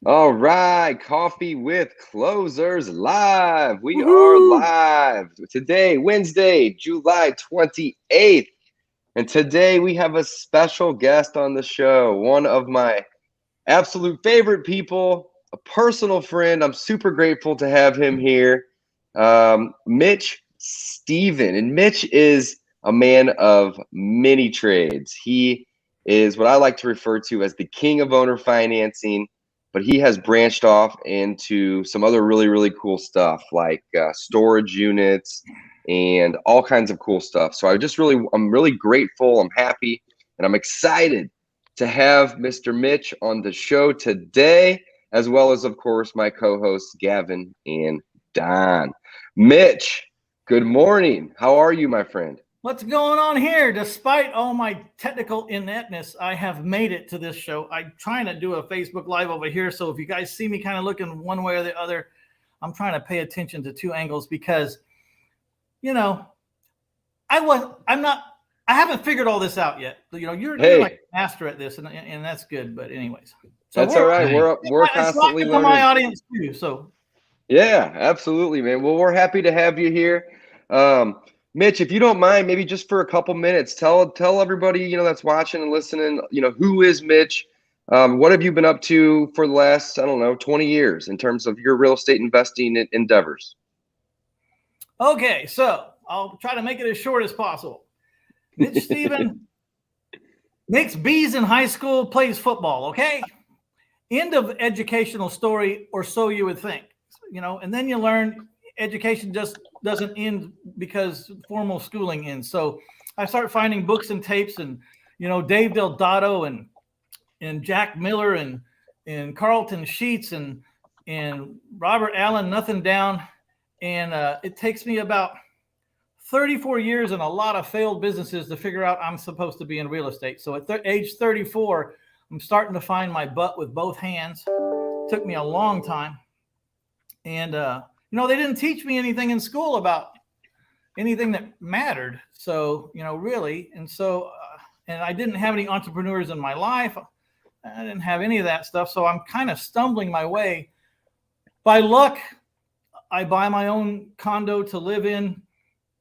All right, Coffee with Closers live. We are Woohoo! live today, Wednesday, July 28th. And today we have a special guest on the show, one of my absolute favorite people, a personal friend. I'm super grateful to have him here, Mitch Steven. And Mitch is a man of many trades. He is what I like to refer to as the king of owner financing, but he has branched off into some other really, really cool stuff like storage units and all kinds of cool stuff. So I'm really grateful. I'm happy and I'm excited to have Mr. Mitch on the show today, as well as, of course, my co-hosts, Gavin and Don. Mitch, good morning. How are you, my friend? What's going on here? Despite all my technical ineptness, I have made it to this show. I'm trying to do a Facebook Live over here, so if you guys see me kind of looking one way or the other, I'm trying to pay attention to two angles because, I haven't figured all this out yet. You're like a master at this, and that's good. But anyways, so that's all right. We're constantly learning. To my audience too. So yeah, absolutely, man. Well, we're happy to have you here. Mitch, if you don't mind, maybe just for a couple minutes, tell everybody that's watching and listening. Who is Mitch? What have you been up to for the last 20 years in terms of your real estate investing endeavors? Okay, so I'll try to make it as short as possible. Mitch Steven makes B's in high school, plays football. Okay, end of educational story, or so you would think. And then you learn education just doesn't end because formal schooling ends. So I start finding books and tapes and, Dave Delgado and Jack Miller and Carlton Sheets and Robert Allen, Nothing Down. And it takes me about 34 years and a lot of failed businesses to figure out I'm supposed to be in real estate. So at age 34, I'm starting to find my butt with both hands. It took me a long time. And, they didn't teach me anything in school about anything that mattered. So, really. And so, and I didn't have any entrepreneurs in my life. I didn't have any of that stuff. So I'm kind of stumbling my way. By luck, I buy my own condo to live in.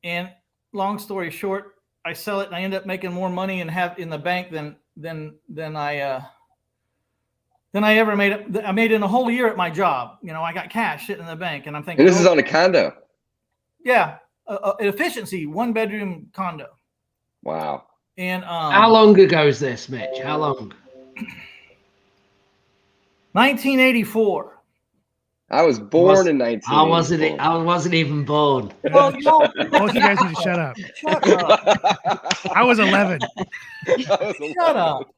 And long story short, I sell it and I end up making more money and have in the bank than I ever made. I made in a whole year at my job. I got cash sitting in the bank, and I'm thinking. And this is on a condo. Yeah, efficiency, 1-bedroom condo. Wow. And how long ago is this, Mitch? How long? 1984. I was born in 1984. I wasn't even born. Well, both you guys need to shut up. Shut up. I was 11. Shut up.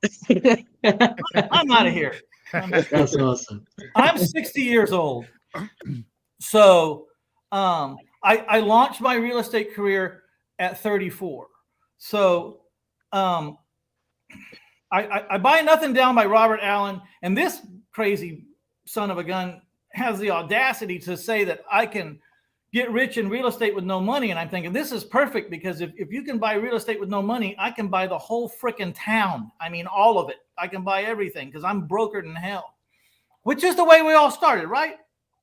I'm out of here. That's awesome. I'm 60 years old. So I launched my real estate career at 34. So I buy Nothing Down by Robert Allen, and this crazy son of a gun has the audacity to say that I can get rich in real estate with no money. And I'm thinking, this is perfect, because if you can buy real estate with no money, I can buy the whole freaking town. I mean, all of it. I can buy everything because I'm brokered in hell, which is the way we all started, right?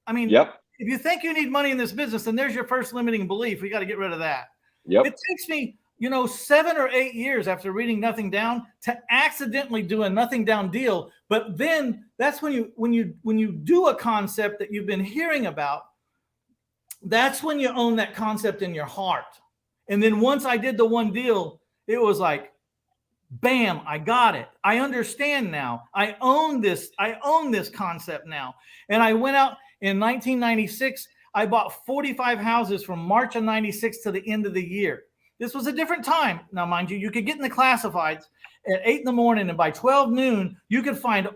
I mean, yep. If you think you need money in this business, then there's your first limiting belief. We got to get rid of that. Yep. It takes me, 7 or 8 years after reading Nothing Down to accidentally do a Nothing Down deal. But then that's when you do a concept that you've been hearing about, that's when you own that concept in your heart. And then once I did the one deal, it was like, bam, I got it. I understand now. I own this concept now. And I went out in 1996. I bought 45 houses from March of 96 to the end of the year. This was a different time. Now, mind you, you could get in the classifieds at 8 a.m, and by 12 noon, you could find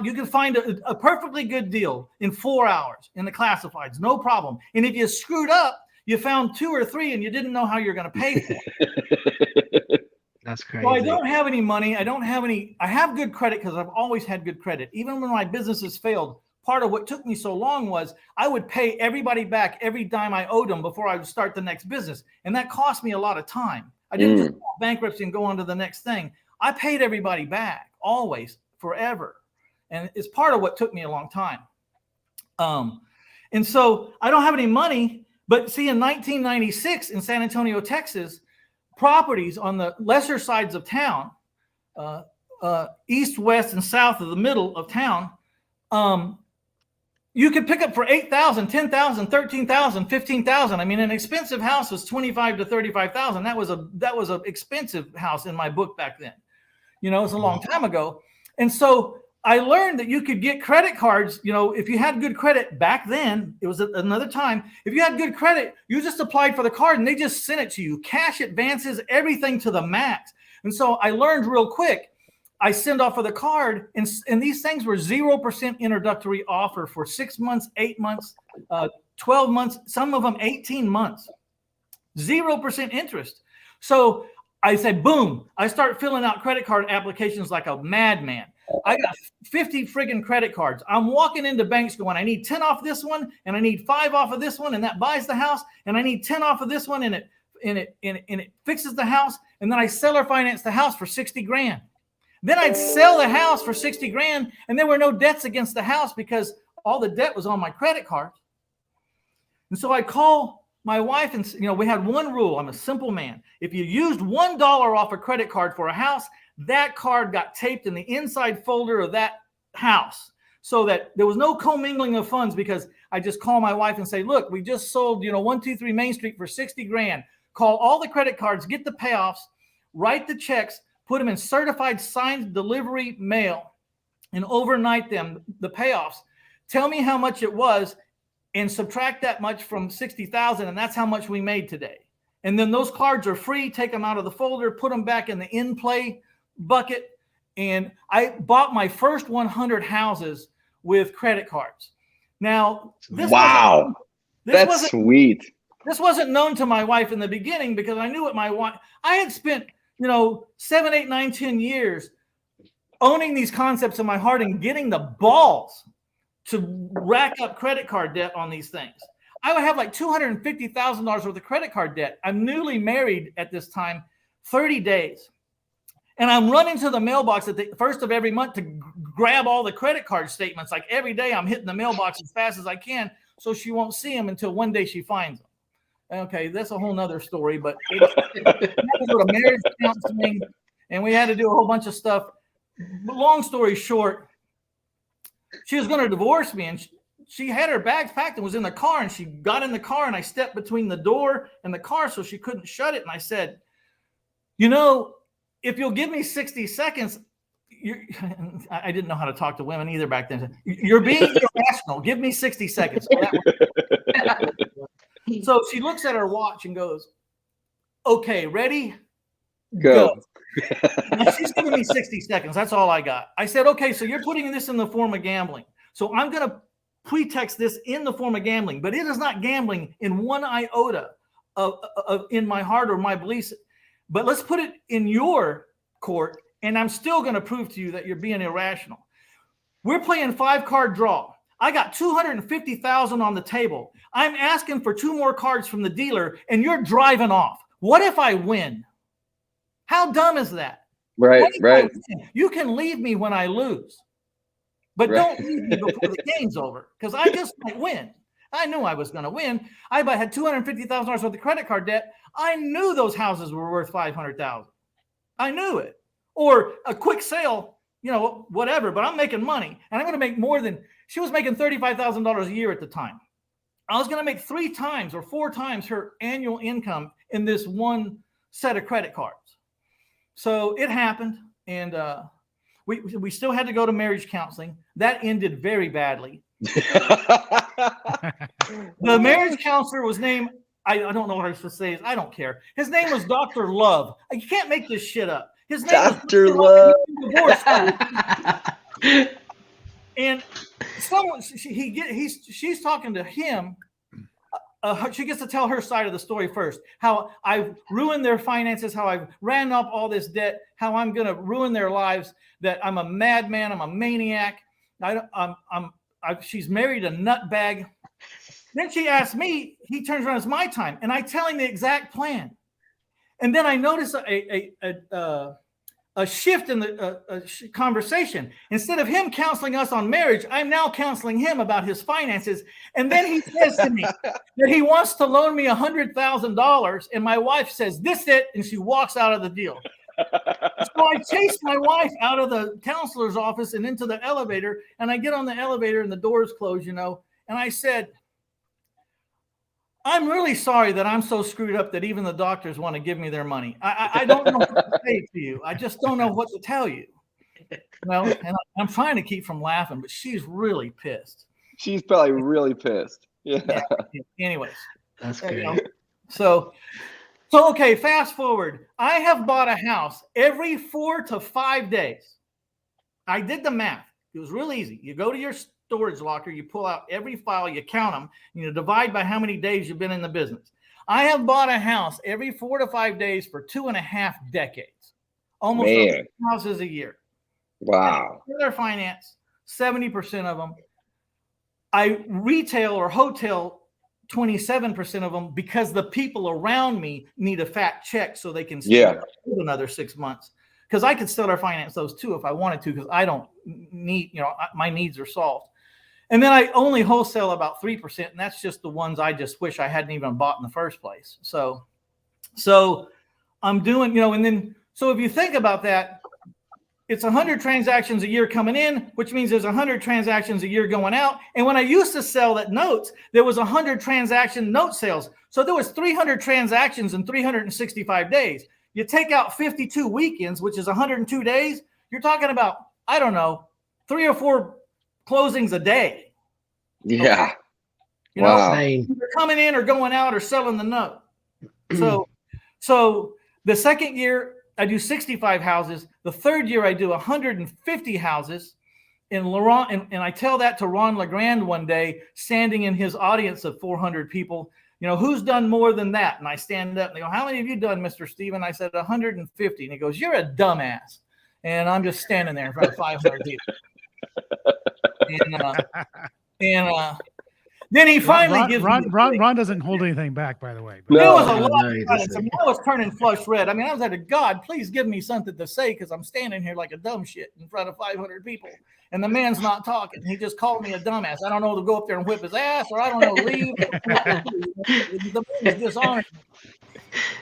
you could find a perfectly good deal in 4 hours in the classifieds, no problem. And if you screwed up, you found 2 or 3 and you didn't know how you're going to pay for it. That's crazy. So I don't have any money. I have good credit because I've always had good credit. Even when my businesses failed, part of what took me so long was I would pay everybody back every dime I owed them before I would start the next business. And that cost me a lot of time. I didn't just bankruptcy and go on to the next thing. I paid everybody back always, forever. And it's part of what took me a long time. And so I don't have any money, but see, in 1996 in San Antonio, Texas, properties on the lesser sides of town, east, west, and south of the middle of town, you could pick up for $8,000, $10,000, $13,000, $15,000. I mean, an expensive house was $25,000 to $35,000. That was an expensive house in my book back then. You know, it's a long time ago. And so I learned that you could get credit cards. You know, if you had good credit back then, it was another time. If you had good credit, you just applied for the card and they just sent it to you. Cash advances, everything to the max. And so I learned real quick. I send off for the card, and these things were 0% introductory offer for 6 months, 8 months, 12 months, some of them 18 months, 0% interest. So I said, boom, I start filling out credit card applications like a madman. I got 50 friggin' credit cards. I'm walking into banks going, I need 10 off this one, and I need 5 off of this one, and that buys the house, and I need 10 off of this one, and it fixes the house, and then I seller finance the house for 60 grand. Then I'd sell the house for 60 grand, and there were no debts against the house because all the debt was on my credit card. And so I call my wife, and you know, we had one rule. I'm a simple man. If you used $1 off a credit card for a house, that card got taped in the inside folder of that house so that there was no commingling of funds, because I just call my wife and say, look, we just sold, 123 Main Street for 60 grand. Call all the credit cards, get the payoffs, write the checks, put them in certified signed delivery mail, and overnight them, the payoffs. Tell me how much it was and subtract that much from 60,000, and that's how much we made today. And then those cards are free. Take them out of the folder, put them back in the in-play bucket. And I bought my first 100 houses with credit cards. Now, wow, that's sweet. This wasn't known to my wife in the beginning because I knew what my wife, I had spent 7, 8, 9, 10 years owning these concepts in my heart and getting the balls to rack up credit card debt on these things. I would have like $250,000 worth of credit card debt. I'm newly married at this time, 30 days. And I'm running to the mailbox at the first of every month to grab all the credit card statements. Like every day I'm hitting the mailbox as fast as I can so she won't see them until one day she finds them. Okay, that's a whole nother story, but that was sort of marriage counseling, and we had to do a whole bunch of stuff. But long story short, she was going to divorce me, and she had her bags packed and was in the car, and she got in the car, and I stepped between the door and the car so she couldn't shut it, and I said, if you'll give me 60 seconds, I didn't know how to talk to women either back then. You're being irrational. Give me 60 seconds. So she looks at her watch and goes, okay, ready? Go. Now she's giving me 60 seconds. That's all I got. I said, okay, so you're putting this in the form of gambling. So I'm going to pretext this in the form of gambling, but it is not gambling in one iota of in my heart or my beliefs. But let's put it in your court, and I'm still going to prove to you that you're being irrational. We're playing 5-card draw. I got $250,000 on the table. I'm asking for 2 more cards from the dealer, and you're driving off. What if I win? How dumb is that? Right. You can leave me when I lose, but don't leave me before the game's over, because I just might win. I knew I was going to win. I had $250,000 worth of credit card debt. I knew those houses were worth $500,000. I knew it. Or a quick sale, whatever, but I'm making money, and I'm going to make more than she was making $35,000 a year at the time. I was going to make 3 times or 4 times her annual income in this one set of credit cards. So it happened, and we still had to go to marriage counseling. That ended very badly. The marriage counselor was named, I don't know what I was supposed to say. I don't care. His name was Dr. Love. You can't make this shit up. His name Dr. Love. And she's talking to him. She gets to tell her side of the story first. How I've ruined their finances. How I've ran up all this debt. How I'm going to ruin their lives. That I'm a madman. I'm a maniac. She's married a nutbag. Then she asks me. He turns around. It's my time, and I tell him the exact plan. And then I notice a shift in the conversation. Instead of him counseling us on marriage, I'm now counseling him about his finances. And then he says to me that he wants to loan me $100,000. And my wife says, "This it," and she walks out of the deal. So I chased my wife out of the counselor's office and into the elevator. And I get on the elevator and the doors close, and I said, "I'm really sorry that I'm so screwed up that even the doctors want to give me their money. I don't know what to say to you. I just don't know what to tell you." And I'm trying to keep from laughing, but she's really pissed. She's probably really pissed. Yeah. Anyways. That's good. So okay, fast forward. I have bought a house every 4 to 5 days. I did the math. It was real easy. You go to your storage locker, you pull out every file, you count them, you divide by how many days you've been in the business. I have bought a house every 4 to 5 days for 2.5 decades, almost 100 houses a year. Wow. Their finance, 70% of them. I retail or hotel 27% of them because the people around me need a fat check so they can stay another 6 months. Because I could seller finance those too if I wanted to, because I don't need, my needs are solved. And then I only wholesale about 3%, and that's just the ones I just wish I hadn't even bought in the first place. So I'm doing, and then, so if you think about that, it's 100 transactions a year coming in, which means there's 100 transactions a year going out. And when I used to sell at notes, there was 100 transaction note sales. So there was 300 transactions in 365 days. You take out 52 weekends, which is 102 days. You're talking about, I don't know, 3 or 4 closings a day. Yeah. Okay? They're coming in or going out or selling the note. So the second year I do 65 houses. The third year I do 150 houses. And Laurent, and I tell that to Ron LeGrand one day, standing in his audience of 400 people, who's done more than that? And I stand up and they go, "How many have you done, Mr. Steven?" I said, 150. And he goes, "You're a dumbass." And I'm just standing there in front of 500 people. And then he finally gives me Ron doesn't hold anything back, by the way. But there was a lot of silence. I was turning flush red. I was like, "God, please give me something to say," because I'm standing here like a dumb shit in front of 500 people. And the man's not talking. He just called me a dumbass. I don't know to go up there and whip his ass, or I don't know, leave. The man is dishonest.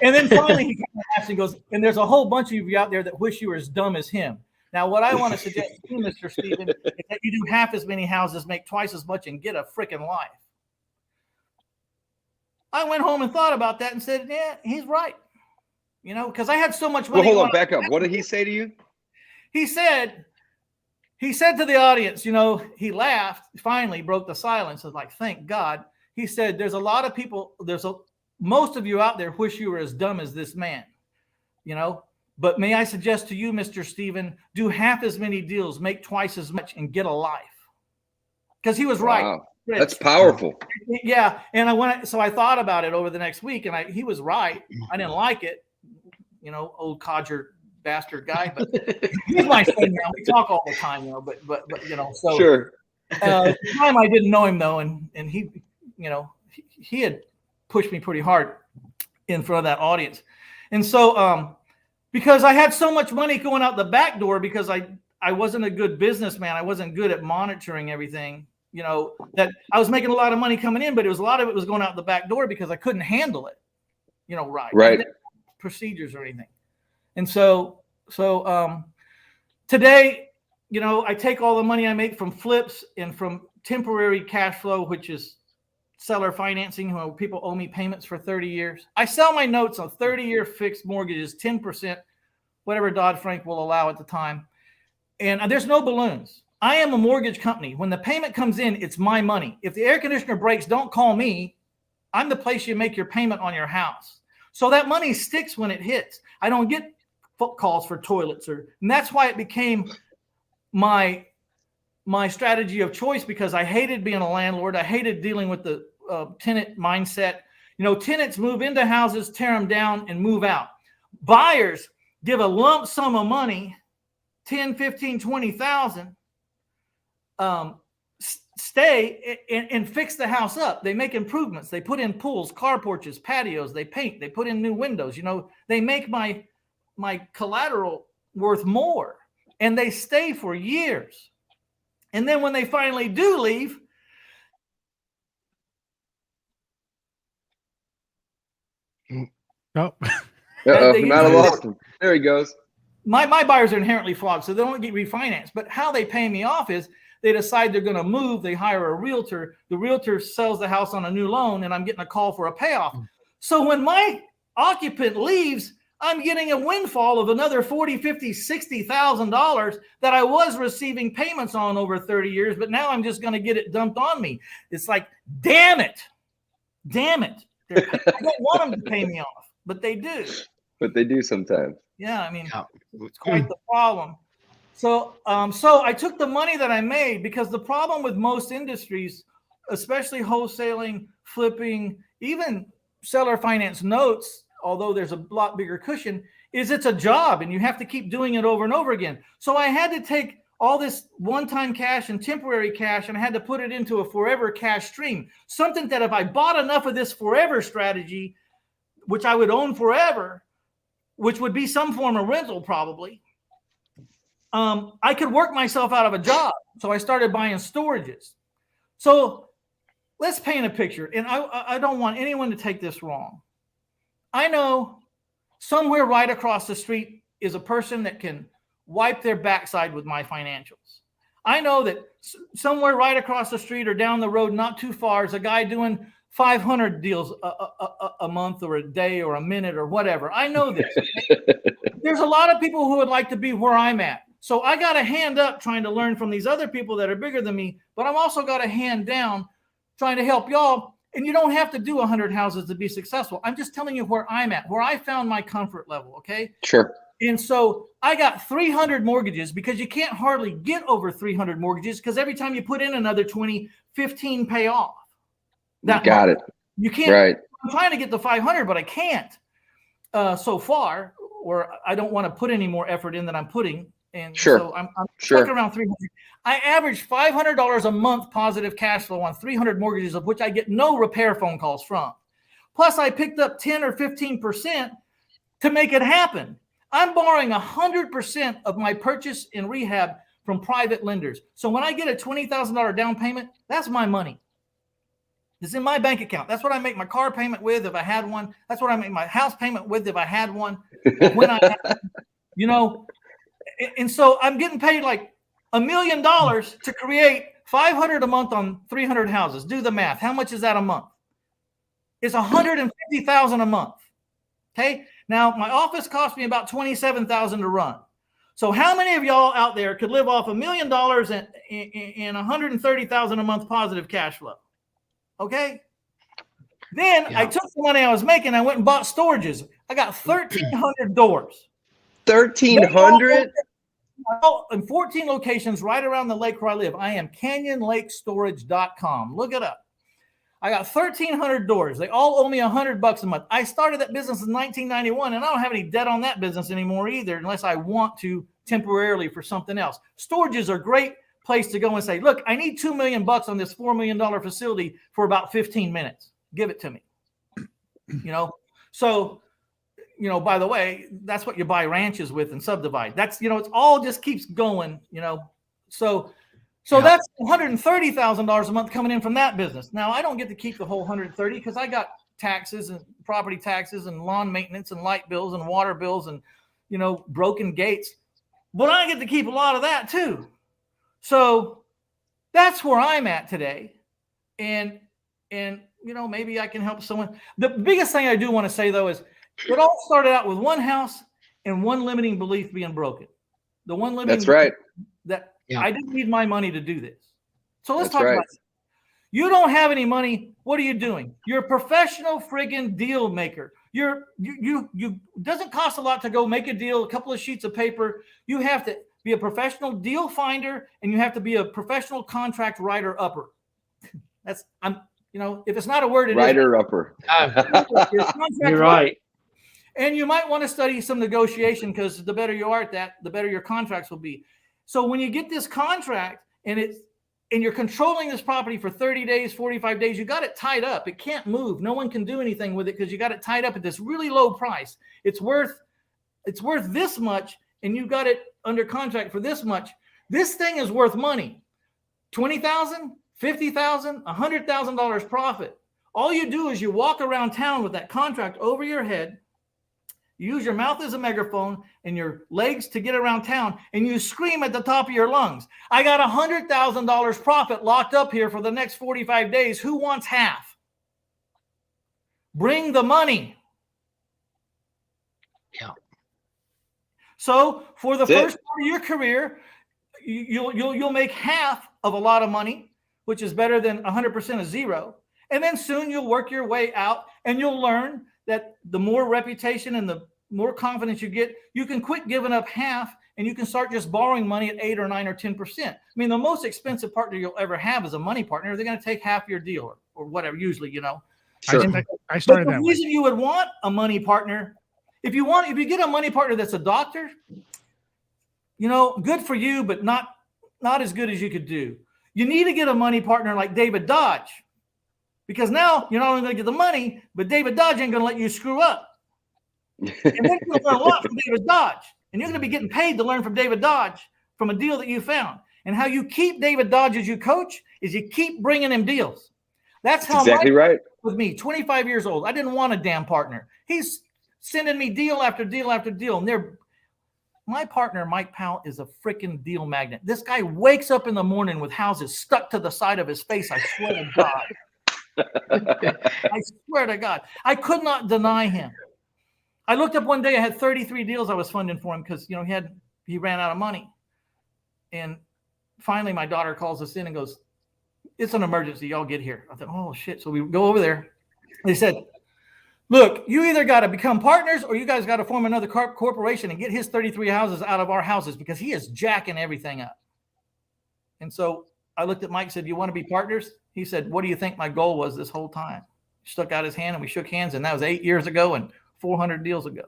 And then finally he laughs and goes, "And there's a whole bunch of you out there that wish you were as dumb as him." Now, what I want to suggest to you, Mr. Steven, is that you do half as many houses, make twice as much, and get a freaking life. I went home and thought about that and said, "Yeah, he's right." Because I had so much money. Well, hold on, back up. What did he say to you? He said to the audience, he laughed, finally broke the silence. I was like, "Thank God." He said, "There's a lot of people, most of you out there wish you were as dumb as this man, but may I suggest to you, Mr. Steven, do half as many deals, make twice as much, and get a life." Because he was right. Wow. That's powerful. Yeah. And I thought about it over the next week, and he was right. I didn't like it, old codger bastard guy, but he's my friend now. We talk all the time, but so sure. At the time I didn't know him though. And he, he had pushed me pretty hard in front of that audience. And so, because I had so much money going out the back door, because I wasn't a good businessman. I wasn't good at monitoring everything. That I was making a lot of money coming in, but a lot of it was going out the back door because I couldn't handle it, right. Procedures or anything. And so today, I take all the money I make from flips and from temporary cash flow, which is seller financing, when people owe me payments for 30 years. I sell my notes on 30-year fixed mortgages, 10%, whatever Dodd-Frank will allow at the time. And there's no balloons. I am a mortgage company. When the payment comes in, it's my money. If the air conditioner breaks, don't call me. I'm the place you make your payment on your house. So that money sticks when it hits. I don't get calls for toilets, and that's why it became my strategy of choice, because I hated being a landlord. I hated dealing with the tenant mindset. Tenants move into houses, tear them down, and move out. Buyers give a lump sum of money, 10, 15, 20,000, stay and fix the house up. They make improvements. They put in pools, car porches, patios. They paint. They put in new windows. They make my collateral worth more, and they stay for years. And then when they finally do leave, Oh, Uh-oh, they might have usually- lost him. There he goes. my buyers are inherently flawed, so they don't get refinanced. But how they pay me off is they decide they're going to move. They hire a realtor. The realtor sells the house on a new loan, and I'm getting a call for a payoff. So when my occupant leaves, I'm getting a windfall of another $40,000, $50,000, $60,000 that I was receiving payments on over 30 years, but now I'm just going to get it dumped on me. It's like, damn it. I don't want them to pay me off, but they do. But they do sometimes. Yeah, I mean, it's quite the problem. So I took the money that I made, because the problem with most industries, especially wholesaling, flipping, even seller finance notes, although there's a lot bigger cushion, is it's a job and you have to keep doing it over and over again. So I had to take all this one-time cash and temporary cash, and I had to put it into a forever cash stream. Something that if I bought enough of this forever strategy, which I would own forever, which would be some form of rental probably, I could work myself out of a job. So I started buying storages. So let's paint a picture. And I don't want anyone to take this wrong. I know somewhere right across the street is a person that can wipe their backside with my financials. I know that somewhere right across the street or down the road, not too far, is a guy doing 500 deals a month or a day or a minute or whatever. I know this. There's a lot of people who would like to be where I'm at. So I got a hand up trying to learn from these other people that are bigger than me, but I've also got a hand down trying to help y'all. And you don't have to do 100 houses to be successful. I'm just telling you where I'm at, where I found my comfort level, okay? Sure. And so I got 300 mortgages, because you can't hardly get over 300 mortgages, because every time you put in another 20, 15 pay off. Got it. You can't. Right. I'm trying to get to 500, but I can't so far, or I don't want to put any more effort in than I'm putting. And Sure. So I'm stuck around 300. I average $500 a month positive cash flow on 300 mortgages, of which I get no repair phone calls from. Plus, I picked up 10 or 15% to make it happen. I'm borrowing 100% of my purchase and rehab from private lenders. So when I get a $20,000 down payment, that's my money. It's in my bank account. That's what I make my car payment with if I had one. That's what I make my house payment with if I had one. When I had one, you know, and so I'm getting paid like $1 million to create 500 a month on 300 houses. Do the math. How much is that a month? It's $150,000 a month. Okay. Now my office cost me about $27,000 to run. So how many of y'all out there could live off $1 million and $130,000 a month positive cash flow? Okay. Then I took the money I was making. I went and bought storages. I got 1,300 doors. 1,300? In 14 locations right around the lake where I live. I am canyonlakestorage.com. Look it up. I got 1,300 doors. They all owe me $100 a month. I started that business in 1991, and I don't have any debt on that business anymore either, unless I want to temporarily for something else. Storages are a great place to go and say, look, I need $2 million on this $4 million facility for about 15 minutes. Give it to me. You know, so, you know, by the way, that's what you buy ranches with and subdivide. That's, you know, it's all just keeps going, you know. So that's $130,000 a month coming in from that business. Now I don't get to keep the whole 130 because I got taxes and property taxes and lawn maintenance and light bills and water bills and, you know, broken gates. But I get to keep a lot of that too. So that's where I'm at today. And you know, maybe I can help someone. The biggest thing I do want to say though is it all started out with one house and one limiting belief being broken. The one limiting That's right. That I didn't need my money to do this. So let's That's talk right. about it. You don't have any money. What are you doing? You're a professional friggin' deal maker. You doesn't cost a lot to go make a deal, a couple of sheets of paper. You have to be a professional deal finder, and you have to be a professional contract writer upper. You know, if it's not a word, it writer upper. You're right. And you might want to study some negotiation, because the better you are at that, the better your contracts will be. So when you get this contract and you're controlling this property for 30 days, 45 days, you got it tied up. It can't move. No one can do anything with it because you got it tied up at this really low price. It's worth this much, and you got it under contract for this much. This thing is worth money. $20,000, $50,000, $100,000 profit. All you do is you walk around town with that contract over your head. You use your mouth as a megaphone and your legs to get around town, and you scream at the top of your lungs, I got $100,000 profit locked up here for the next 45 days. Who wants half? Bring the money. Yeah. So for the first part of your career, you'll make half of a lot of money, which is better than 100% of zero. And then soon you'll work your way out, and you'll learn that the more reputation and the more confidence you get, you can quit giving up half, and you can start just borrowing money at 8 or 9 or 10%. I mean, the most expensive partner you'll ever have is a money partner. They're going to take half your deal or whatever, usually, you know. Sure. I started but that the way. reason you would want a money partner, if you get a money partner that's a doctor, you know, good for you, but not as good as you could do. You need to get a money partner like David Dodge, because now you're not only going to get the money, but David Dodge ain't going to let you screw up. And then you're going to learn a lot from David Dodge, and you're going to be getting paid to learn from David Dodge from a deal that you found. And how you keep David Dodge as your coach is you keep bringing him deals. That's how exactly right. With me, 25 years old, I didn't want a damn partner. He's sending me deal after deal after deal, and my partner, Mike Powell, is a freaking deal magnet. This guy wakes up in the morning with houses stuck to the side of his face. I swear to God. I swear to God. I could not deny him. I looked up one day, I had 33 deals I was funding for him because, you know, he ran out of money. And finally, my daughter calls us in and goes, it's an emergency. Y'all get here. I thought, oh, shit. So we go over there. They said, look, you either got to become partners or you guys got to form another corporation and get his 33 houses out of our houses because he is jacking everything up. And so I looked at Mike and said, you want to be partners? He said, what do you think my goal was this whole time? He stuck out his hand and we shook hands, and that was 8 years ago and 400 deals ago.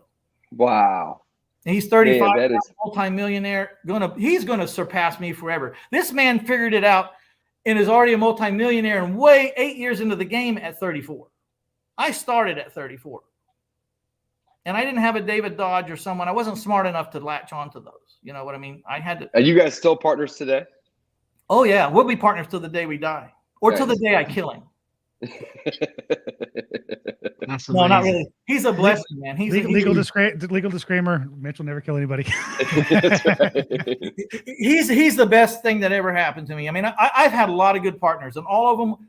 Wow. And he's 35, man, that is multimillionaire. He's going to surpass me forever. This man figured it out and is already a multimillionaire and 8 years into the game at 34. I started at 34. And I didn't have a David Dodge or someone. I wasn't smart enough to latch onto those. You know what I mean? I had to. Are you guys still partners today? Oh, yeah. We'll be partners till the day we die or till the day I kill him. That's no, amazing. not really. He's a blessing, man. He's legal disclaimer. Mitch will never kill anybody. That's right. He's the best thing that ever happened to me. I mean, I've had a lot of good partners, and all of them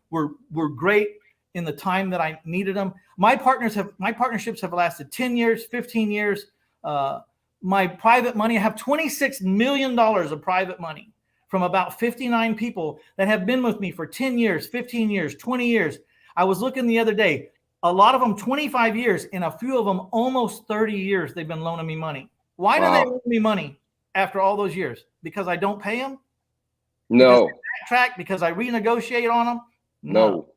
were great in the time that I needed them. My partnerships have lasted 10 years, 15 years. My private money, I have $26 million of private money from about 59 people that have been with me for 10 years, 15 years, 20 years. I was looking the other day, a lot of them 25 years, and a few of them almost 30 years they've been loaning me money. Why do they loan me money after all those years? Because I don't pay them? No. Because I renegotiate on them? No.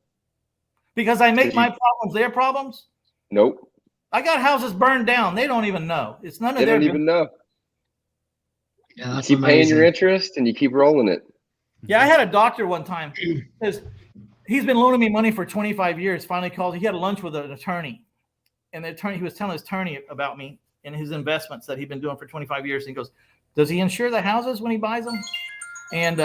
Because I make my problems their problems? Nope. I got houses burned down. They don't even know. It's none of They their don't even know. Yeah, that's keep amazing. paying your interest and you keep rolling it. Yeah, I had a doctor one time. He's been loaning me money for 25 years. Finally called. He had lunch with an attorney. And the attorney, he was telling his attorney about me and his investments that he'd been doing for 25 years. And he goes, does he insure the houses when he buys them? And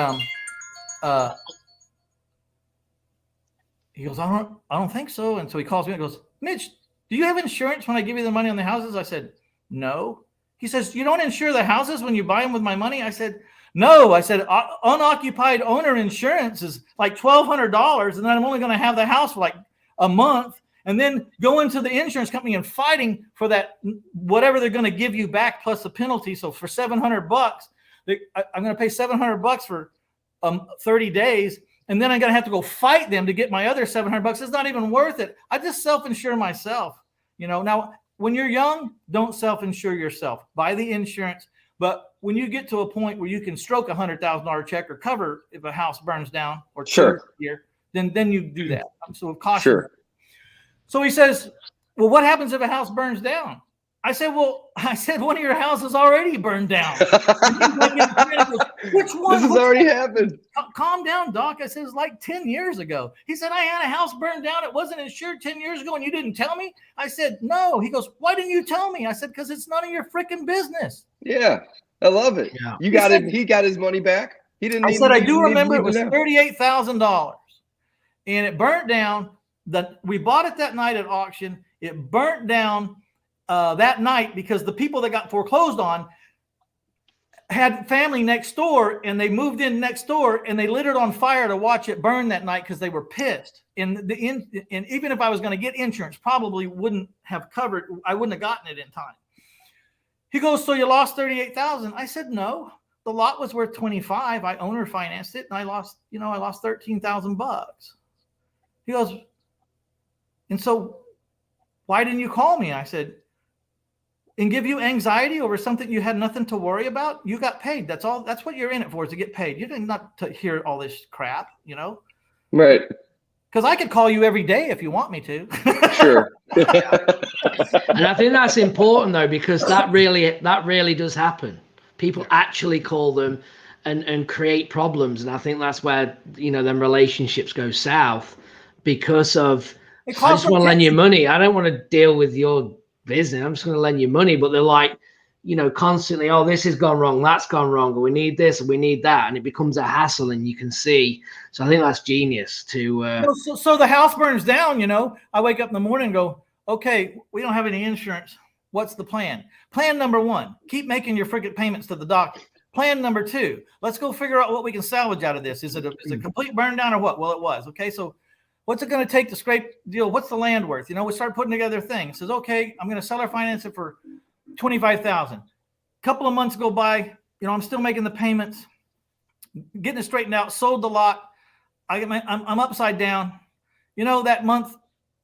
he goes, I don't think so. And so he calls me and goes, Mitch, do you have insurance when I give you the money on the houses? I said, no. He says, you don't insure the houses when you buy them with my money? I said, no. I said, unoccupied owner insurance is like $1,200. And then I'm only going to have the house for like a month and then go into the insurance company and fighting for that, whatever they're going to give you back plus the penalty. So for $700, I'm going to pay $700 for 30 days. And then I'm going to have to go fight them to get my other $700. It's not even worth it. I just self-insure myself. You know, now when you're young, don't self-insure yourself. Buy the insurance. But when you get to a point where you can stroke $100,000 check or cover if a house burns down or year, then you do that. So caution. Sure. So he says, well, what happens if a house burns down? I said, one of your houses already burned down. And he's like, which one? This has already happened. Calm down, Doc. I said, it was like 10 years ago. He said, I had a house burned down. It wasn't insured 10 years ago and you didn't tell me? I said, no. He goes, why didn't you tell me? I said, because it's none of your freaking business. Yeah, I love it. Yeah. You got it. He got his money back. He didn't. I said, I do remember it was know. $38,000 and it burnt down. We bought it that night at auction. It burnt down that night because the people that got foreclosed on had family next door and they moved in next door and they lit it on fire to watch it burn that night because they were pissed. And even if I was going to get insurance, probably wouldn't have covered. I wouldn't have gotten it in time. He goes, so you lost $38,000. I said, no, the lot was worth 25. I owner financed it and I lost $13,000. He goes, and so why didn't you call me? I said, and give you anxiety over something you had nothing to worry about. You got paid. That's all. That's what you're in it for, is to get paid. You didn't not to hear all this crap, Right. Because I could call you every day if you want me to. Sure. And I think that's important though, because that really does happen. People actually call them and create problems. And I think that's where, them relationships go south because of, I just want to lend you money. I don't want to deal with your business. I'm just going to lend you money. But they're like, constantly, oh, this has gone wrong. That's gone wrong. Or we need this, or we need that. And it becomes a hassle and you can see. So I think that's genius to. So the house burns down, I wake up in the morning and go, okay, we don't have any insurance. What's the plan? Plan number 1, keep making your friggin' payments to the doctor. Plan number 2, let's go figure out what we can salvage out of this. Is it a complete burn down or what? Well, it was. Okay, so what's it going to take to scrape deal? What's the land worth? We start putting together things. It says, okay, I'm going to seller finance it for $25,000. A couple of months go by. I'm still making the payments, getting it straightened out. Sold the lot. I'm upside down. That month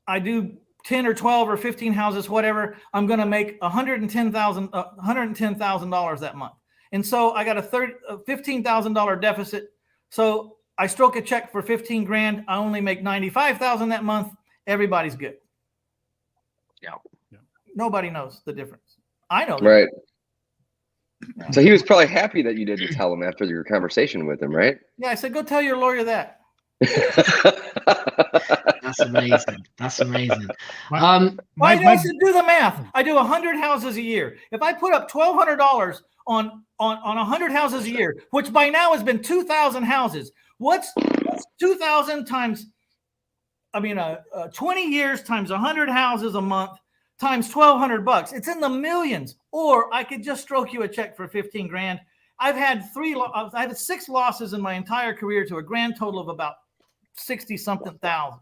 I do 10 or 12 or 15 houses, whatever. I'm going to make $110,000 that month. And so I got a $15,000 deficit. So I stroke a check for 15 grand. I only make 95,000 that month. Everybody's good. Yeah. Nobody knows the difference. I know. Right. Yeah. So he was probably happy that you didn't tell him after your conversation with him, right? Yeah. I said, go tell your lawyer that. That's amazing. That's amazing. I should do the math. I do 100 houses a year. If I put up $1,200 on 100 houses a year, which by now has been 2,000 houses, what's 2,000 times? 20 years times 100 houses a month times $1,200. It's in the millions. Or I could just stroke you a check for 15 grand. I've had 6 losses in my entire career to a grand total of about 60-something thousand.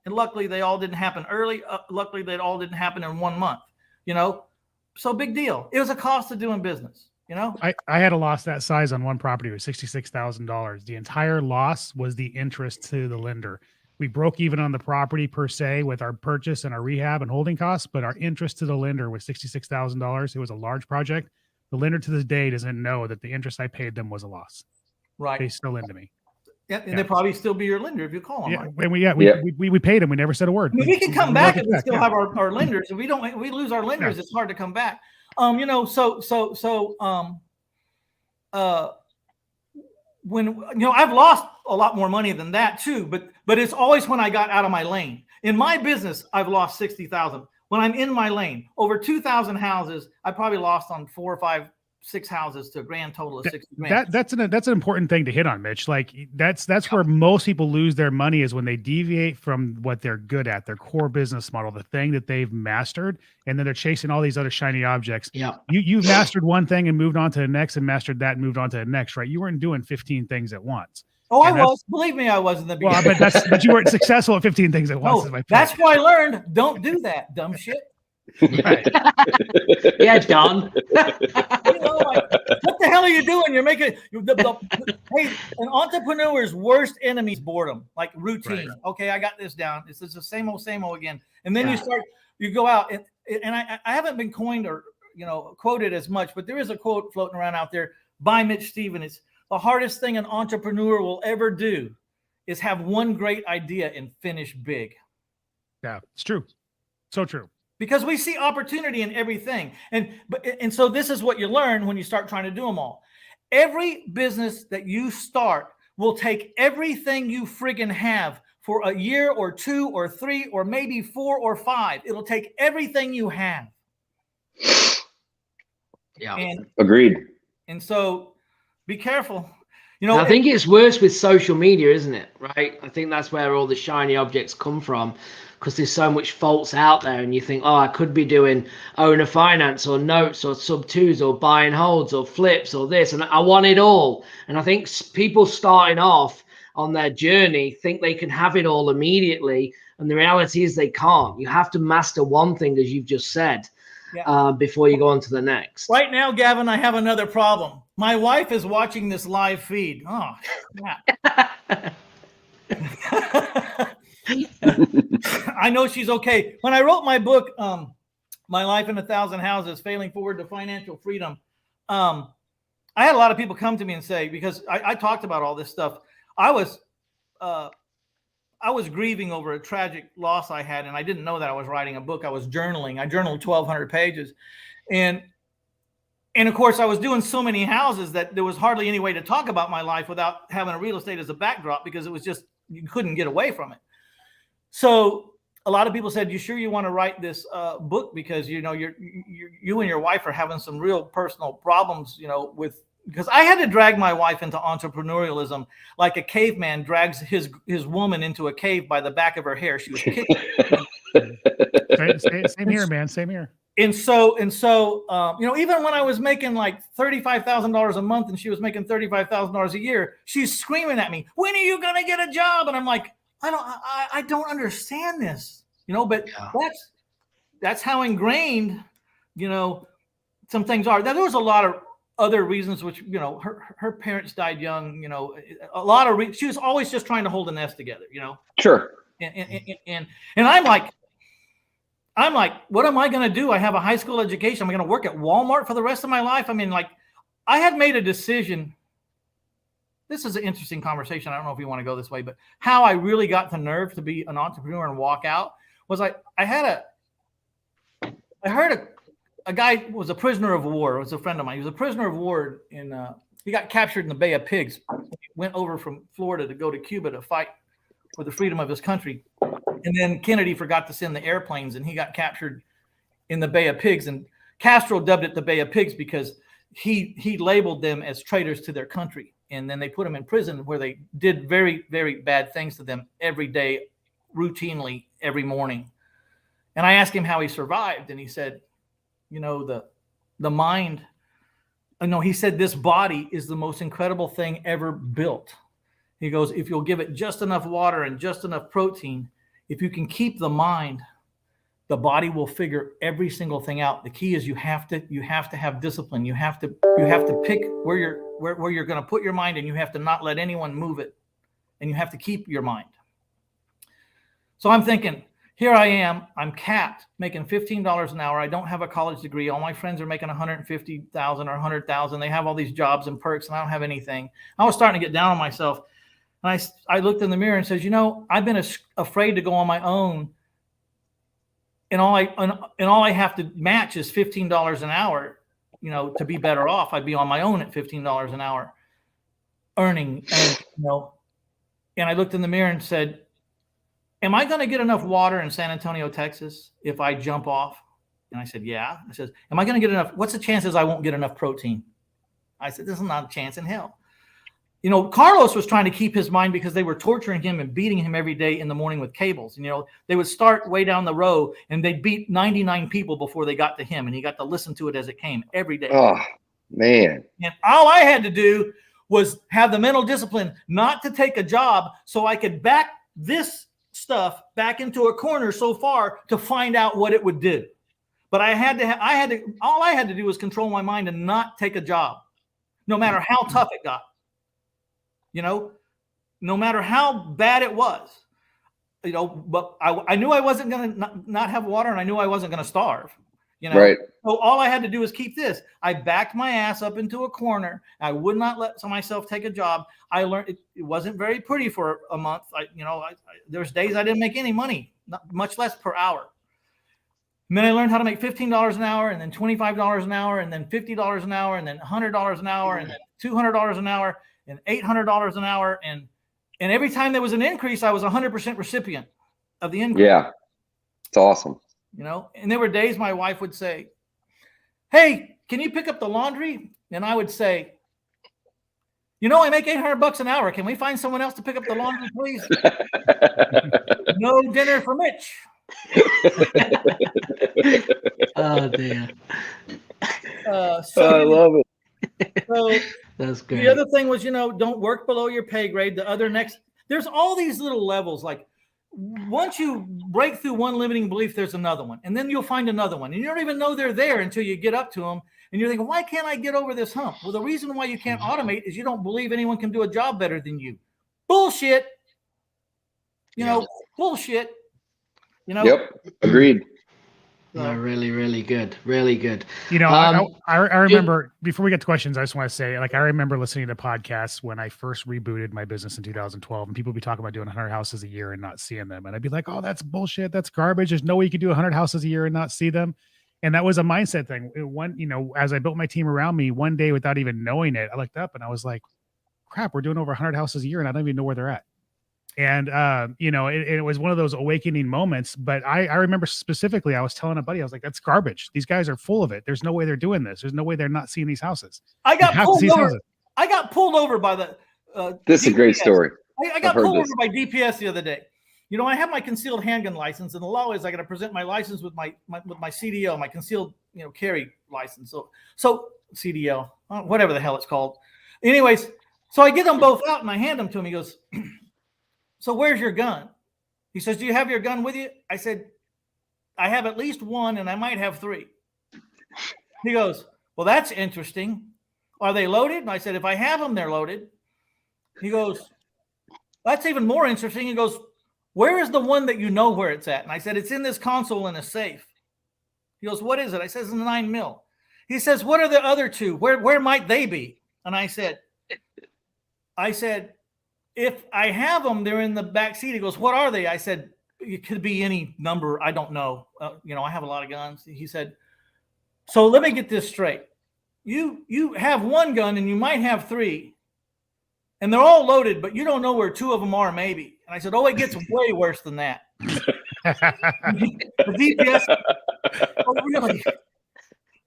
And luckily they all didn't happen early. Luckily they all didn't happen in 1 month, so big deal. It was a cost of doing business, I had a loss that size on one property. It was $66,000. The entire loss was the interest to the lender. We broke even on the property per se with our purchase and our rehab and holding costs, but our interest to the lender was $66,000. It was a large project. The lender to this day doesn't know that the interest I paid them was a loss. Right. They still lend to me. Yeah, and they'll probably still be your lender if you call them. Yeah, right? and we paid them. We never said a word. We can come back if we still have our lenders. If we lose our lenders, it's hard to come back. When I've lost a lot more money than that too, but it's always when I got out of my lane. In my business, I've lost 60,000. When I'm in my lane, over 2,000 houses, I probably lost on 4 or 5, 6 houses to a grand total of 60 grand. That's an important thing to hit on, Mitch. Like that's where most people lose their money, is when they deviate from what they're good at, their core business model, the thing that they've mastered, and then they're chasing all these other shiny objects. Yeah. You've mastered one thing and moved on to the next, and mastered that and moved on to the next, right? You weren't doing 15 things at once. Oh, I was. Believe me, I was in the beginning. Well, but you weren't successul at 15 things at once. That's why I learned, don't do that, dumb shit. Right. Yeah, Don. What the hell are you doing? You're making hey, an entrepreneur's worst enemy is boredom, like routine. Right. Okay, I got this down. It's the same old again. And then you go out and I haven't been coined or quoted as much, but there is a quote floating around out there by Mitch Stevens. It's the hardest thing an entrepreneur will ever do is have one great idea and finish big. Yeah, it's true. So true. because we see opportunity in everything. And so this is what you learn when you start trying to do them all. Every business that you start will take everything you friggin' have for a year or 2 or 3 or maybe 4 or 5. It'll take everything you have. Yeah. Agreed. And so be careful. I think it's worse with social media, isn't it? Right? I think that's where all the shiny objects come from, because there's so much faults out there, and you think, oh, I could be doing owner finance or notes or sub twos or buying holds or flips or this, and I want it all. And I think people starting off on their journey think they can have it all immediately, and the reality is they can't. You have to master one thing, as you've just said. Yeah. Before you go on to the next. Right now, Gavin, I have another problem. My wife is watching this live feed. Oh, crap. I know she's okay. When I wrote my book, My Life in 1,000 Houses, Failing Forward to Financial Freedom, I had a lot of people come to me and say, because I talked about all this stuff, I was grieving over a tragic loss I had, and I didn't know that I was writing a book. I was journaling. I journaled 1,200 pages. And of course, I was doing so many houses that there was hardly any way to talk about my life without having a real estate as a backdrop, because it was just, you couldn't get away from it. So a lot of people said, you sure you want to write this book? Because, you and your wife are having some real personal problems, because I had to drag my wife into entrepreneurialism like a caveman drags his woman into a cave by the back of her hair. She was kicking. Same here, man. Same here. And so, even when I was making like $35,000 a month and she was making $35,000 a year, she's screaming at me, when are you going to get a job? And I'm like, I don't understand this, but that's how ingrained, some things are. There was a lot of other reasons, which, her parents died young, a lot of she was always just trying to hold a nest together, Sure. And I'm like, what am I going to do? I have a high school education. I'm going to work at Walmart for the rest of my life. I mean, I had made a decision. This is an interesting conversation. I don't know if you want to go this way, but how I really got the nerve to be an entrepreneur and walk out was I heard a guy was a prisoner of war. It was a friend of mine. He was a prisoner of war he got captured in the Bay of Pigs. He went over from Florida to go to Cuba to fight for the freedom of his country. And then Kennedy forgot to send the airplanes, and he got captured in the Bay of Pigs. And Castro dubbed it the Bay of Pigs because he labeled them as traitors to their country. And then they put them in prison where they did very, very bad things to them every day, routinely, every morning. And I asked him how he survived, and he said, the mind. No, he said, this body is the most incredible thing ever built. He goes, if you'll give it just enough water and just enough protein, if you can keep the mind, the body will figure every single thing out. The key is you have to have discipline. You have to pick where you're going to put your mind, and you have to not let anyone move it, and you have to keep your mind. So I'm thinking, here I am, I'm capped, making $15 an hour. I don't have a college degree. All my friends are making $150,000 or $100,000. They have all these jobs and perks, and I don't have anything. I was starting to get down on myself. And I looked in the mirror and says, I've been afraid to go on my own. And all I have to match is $15 an hour, to be better off. I'd be on my own at $15 an hour earning, and I looked in the mirror and said, am I going to get enough water in San Antonio, Texas, if I jump off? And I said, yeah. I said, am I going to get enough? What's the chances I won't get enough protein? I said, this is not a chance in hell. Carlos was trying to keep his mind because they were torturing him and beating him every day in the morning with cables. They would start way down the row and they'd beat 99 people before they got to him. And he got to listen to it as it came every day. Oh, man. And all I had to do was have the mental discipline not to take a job so I could back this stuff back into a corner so far to find out what it would do. But all I had to do was control my mind and not take a job, no matter how tough it got. No matter how bad it was, but I knew I wasn't going to not have water, and I knew I wasn't going to starve, Right. So all I had to do was keep this. I backed my ass up into a corner. I would not let myself take a job. I learned it wasn't very pretty for a month. There's days I didn't make any money, not much less per hour. And then I learned how to make $15 an hour, and then $25 an hour, and then $50 an hour, and then $100 an hour, and then $200 an hour, and $800 an hour. And every time there was an increase, I was 100% recipient of the increase. Yeah. It's awesome. You know, and there were days my wife would say, "Hey, can you pick up the laundry?" And I would say, "You know, I make $800 an hour. Can we find someone else to pick up the laundry, please?" No dinner for Mitch. Oh dear. I love it. So That's great. the other thing was, you know, don't work below your pay grade. There's all these little levels. Like once you break through one limiting belief, there's another one, and then you'll find another one, and you don't even know they're there until you get up to them, and you're thinking, why can't I get over this hump? Well, the reason why you can't automate is you don't believe anyone can do a job better than you. Bullshit. You know, bullshit. You know. Yep. Agreed. No, really, really good. Really good. You know, I remember before we get to questions, I just want to say, like, I remember listening to podcasts when I first rebooted my business in 2012, and people would be talking about doing 100 houses a year and not seeing them. And I'd be like, oh, that's bullshit. That's garbage. There's no way you could do 100 houses a year and not see them. And that was a mindset thing. You know, as I built my team around me, one day without even knowing it, I looked up and I was like, crap, we're doing over 100 houses a year and I don't even know where they're at. And, you know, it was one of those awakening moments, but I remember specifically, I was telling a buddy, I was like, that's garbage. These guys are full of it. There's no way they're doing this. There's no way they're not seeing these houses. I got pulled over by the, this is a great story. I got pulled over by DPS the other day. You know, I have my concealed handgun license, and the law is I got to present my license with my CDL, my concealed, you know, carry license. So CDL, whatever the hell it's called. Anyways, so I get them both out and I hand them to him. He goes, "So where's your gun?" He says, "Do you have your gun with you?" I said, "I have at least one, and I might have 3. He goes, "Well, that's interesting. Are they loaded?" And I said, "If I have them, they're loaded." He goes, "That's even more interesting." He goes, "Where is the one that you know where it's at?" And I said, "It's in this console in a safe." He goes, "What is it?" I said, "It's a 9mm. He says, "What are the other 2? Where might they be?" And I said, "If I have them, they're in the back seat." He goes, "What are they?" I said, "It could be any number. I don't know. You know, I have a lot of guns." He said, "So let me get this straight. You have one gun and you might have 3, and they're all loaded, but you don't know where 2 of them are, maybe." And I said, "Oh, it gets way worse than that." The DPS. "Oh, really?"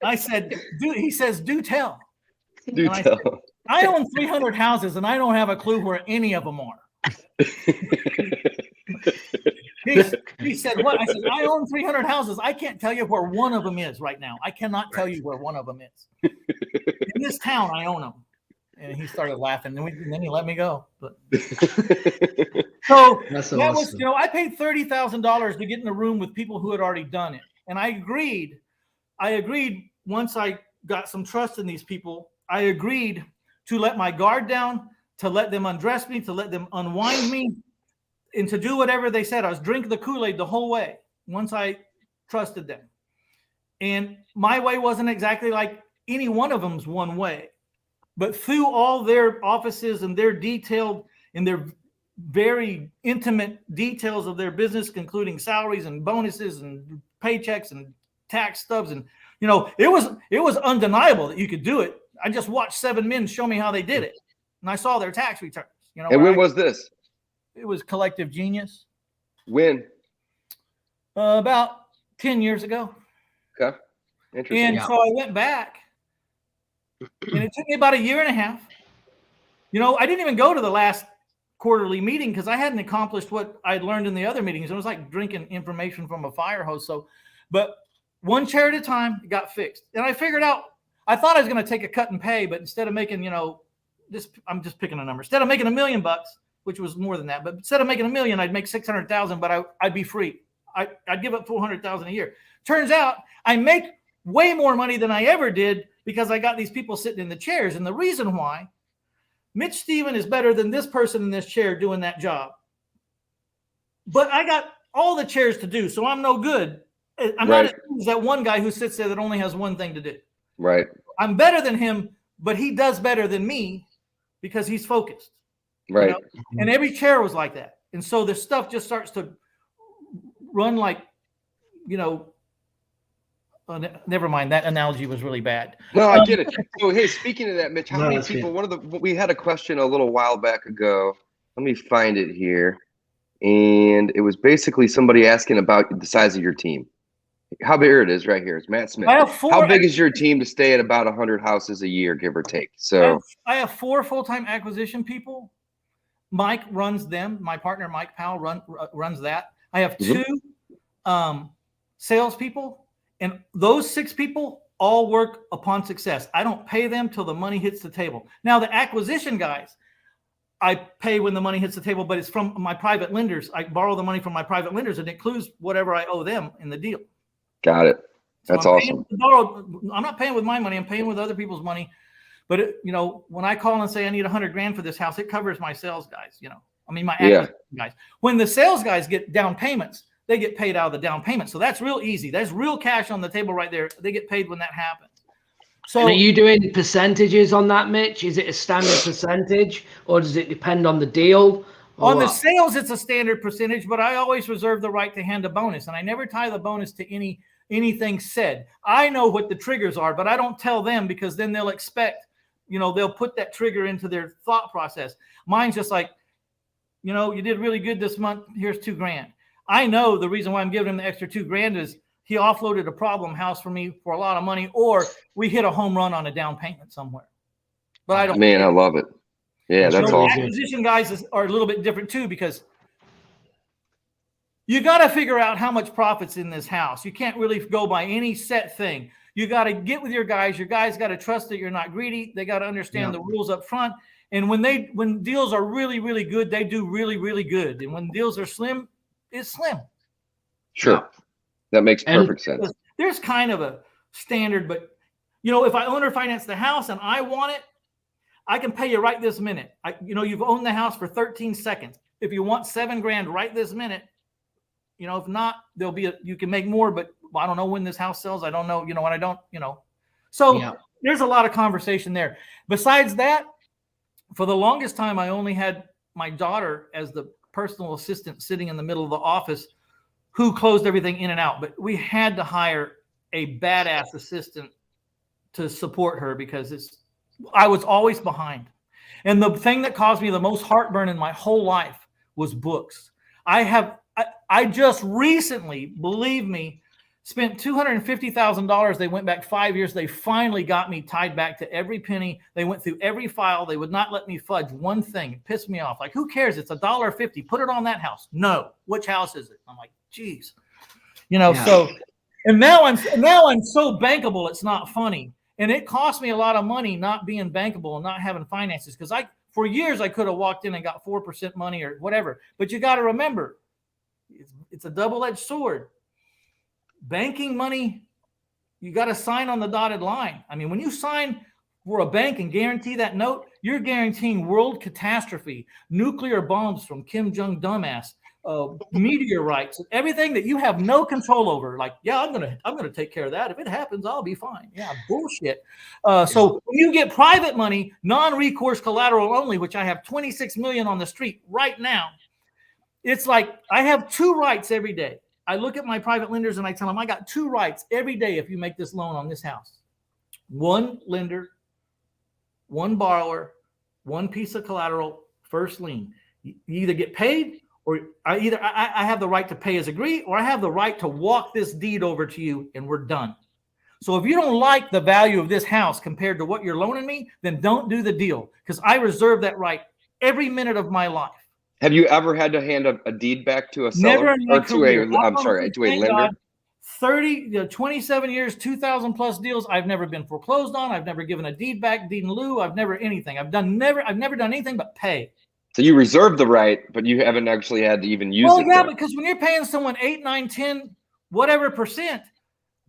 I said, he says, "Do tell." Do tell. Said, "I own 300 houses and I don't have a clue where any of them are." He said, "What?" I said, "I own 300 houses. I can't tell you where one of them is right now. I cannot tell you where one of them is. In this town, I own them." And he started laughing, and then he let me go. But so That's that awesome. was, you know, I paid $30,000 to get in a room with people who had already done it, and I agreed. Once I got some trust in these people, I agreed to let my guard down, to let them undress me, to let them unwind me, and to do whatever they said. I was drinking the Kool-Aid the whole way once I trusted them. And my way wasn't exactly like any one of them's one way. But through all their offices and their detailed and their very intimate details of their business, including salaries and bonuses and paychecks and tax stubs, and you know, it was undeniable that you could do it. I just watched 7 men show me how they did it, and I saw their tax returns. You know, And when was this? It was Collective Genius. When? About 10 years ago. Okay. Interesting. And so I went back, and it took me about a year and a half. You know, I didn't even go to the last quarterly meeting because I hadn't accomplished what I'd learned in the other meetings. It was like drinking information from a fire hose. So, but one chair at a time, it got fixed. And I figured out, I thought I was going to take a cut and pay, but instead of making, you know, I'm just picking a number. Instead of making $1 million, which was more than that, but instead of making $1 million, I'd make 600,000, but I'd be free. I'd give up 400,000 a year. Turns out I make way more money than I ever did because I got these people sitting in the chairs. And the reason why, Mitch Stephen is better than this person in this chair doing that job. But I got all the chairs to do, so I'm no good. I'm not as good as that one guy who sits there that only has one thing to do. Right. I'm better than him, but he does better than me because he's focused. Right. You know? And every chair was like that. And so the stuff just starts to run like, you know, never mind. That analogy was really bad. No, I get it. So, hey, speaking of that, Mitch, how No, many that's people? good. We had a question a little while back ago. Let me find it here, and it was basically somebody asking about the size of your team. How big it is right here? It's Matt Smith. I have How four. big is your team to stay at about 100 houses a year, give or take? So I have 4 full-time acquisition people. Mike runs them. My partner, Mike Powell, runs that. I have 2 salespeople, and those 6 people all work upon success. I don't pay them till the money hits the table. Now, the acquisition guys, I pay when the money hits the table, but it's from my private lenders. I borrow the money from my private lenders, and it includes whatever I owe them in the deal. got it. That's awesome. I'm not paying with my money. I'm paying with other people's money. But when I call and say I need $100,000 for this house, it covers my sales guys. My acquisition guys. When the sales guys get down payments, they get paid out of the down payment. So that's real easy. There's real cash on the table right there. They get paid when that happens. So, and are you doing percentages on that, Mitch? Is it a standard percentage, or does it depend on the deal? On the sales, it's a standard percentage, but I always reserve the right to hand a bonus, and I never tie the bonus to anything said. I know what the triggers are, but I don't tell them, because then they'll expect, they'll put that trigger into their thought process. Mine's just like, you did really good this month. Here's $2,000. I know the reason why I'm giving him the extra $2,000 is he offloaded a problem house for me for a lot of money, or we hit a home run on a down payment somewhere. But I don't. Man, I love it. Yeah, that's awesome. Acquisition guys are a little bit different too, because you got to figure out how much profit's in this house. You can't really go by any set thing. You got to get with your guys. Your guys got to trust that you're not greedy. They got to understand the rules up front. And when deals are really, really good, they do really, really good. And when deals are slim, it's slim. Sure. That makes perfect sense. There's kind of a standard, but if I owner finance the house and I want it, I can pay you right this minute. You've owned the house for 13 seconds. If you want $7,000 right this minute, if not, you can make more, but I don't know when this house sells. I don't know, when I don't, So there's a lot of conversation there. Besides that, for the longest time, I only had my daughter as the personal assistant sitting in the middle of the office who closed everything in and out. But we had to hire a badass assistant to support her, because I was always behind. And the thing that caused me the most heartburn in my whole life was books. I just recently, believe me, spent $250,000. They went back 5 years. They finally got me tied back to every penny. They went through every file. They would not let me fudge one thing. It pissed me off. Like, who cares? It's $1.50. Put it on that house. No. Which house is it? I'm like, geez. So, and now I'm so bankable, it's not funny. And it cost me a lot of money not being bankable and not having finances, because for years I could have walked in and got 4% money or whatever. But you got to remember, it's a double-edged sword. Banking money, you got to sign on the dotted line. I mean, when you sign for a bank and guarantee that note, you're guaranteeing world catastrophe, nuclear bombs from Kim Jong dumbass, meteorites, everything that you have no control over. Like, yeah, I'm gonna take care of that. If it happens, I'll be fine. Yeah, bullshit. So when you get private money, non-recourse collateral only, which I have 26 million on the street right now, it's like I have 2 rights every day. I look at my private lenders and I tell them I got 2 rights every day if you make this loan on this house. 1 lender, 1 borrower, 1 piece of collateral, first lien. You either get paid, or I have the right to pay as agreed, or I have the right to walk this deed over to you and we're done. So if you don't like the value of this house compared to what you're loaning me, then don't do the deal, because I reserve that right every minute of my life. Have you ever had to hand a deed back to a seller? Never in my career. To a lender? God, 27 years, 2,000 plus deals. I've never been foreclosed on. I've never given a deed back, deed in lieu. I've never anything. I've never done anything but pay. So you reserve the right, but you haven't actually had to even use it. Well, yeah, because when you're paying someone 8, 9, 10, whatever percent,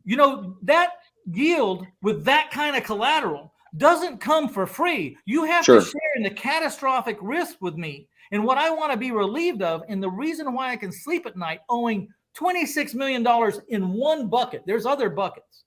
that yield with that kind of collateral doesn't come for free. You have to share in the catastrophic risk with me. And what I want to be relieved of, and the reason why I can sleep at night owing $26 million in one bucket, there's other buckets.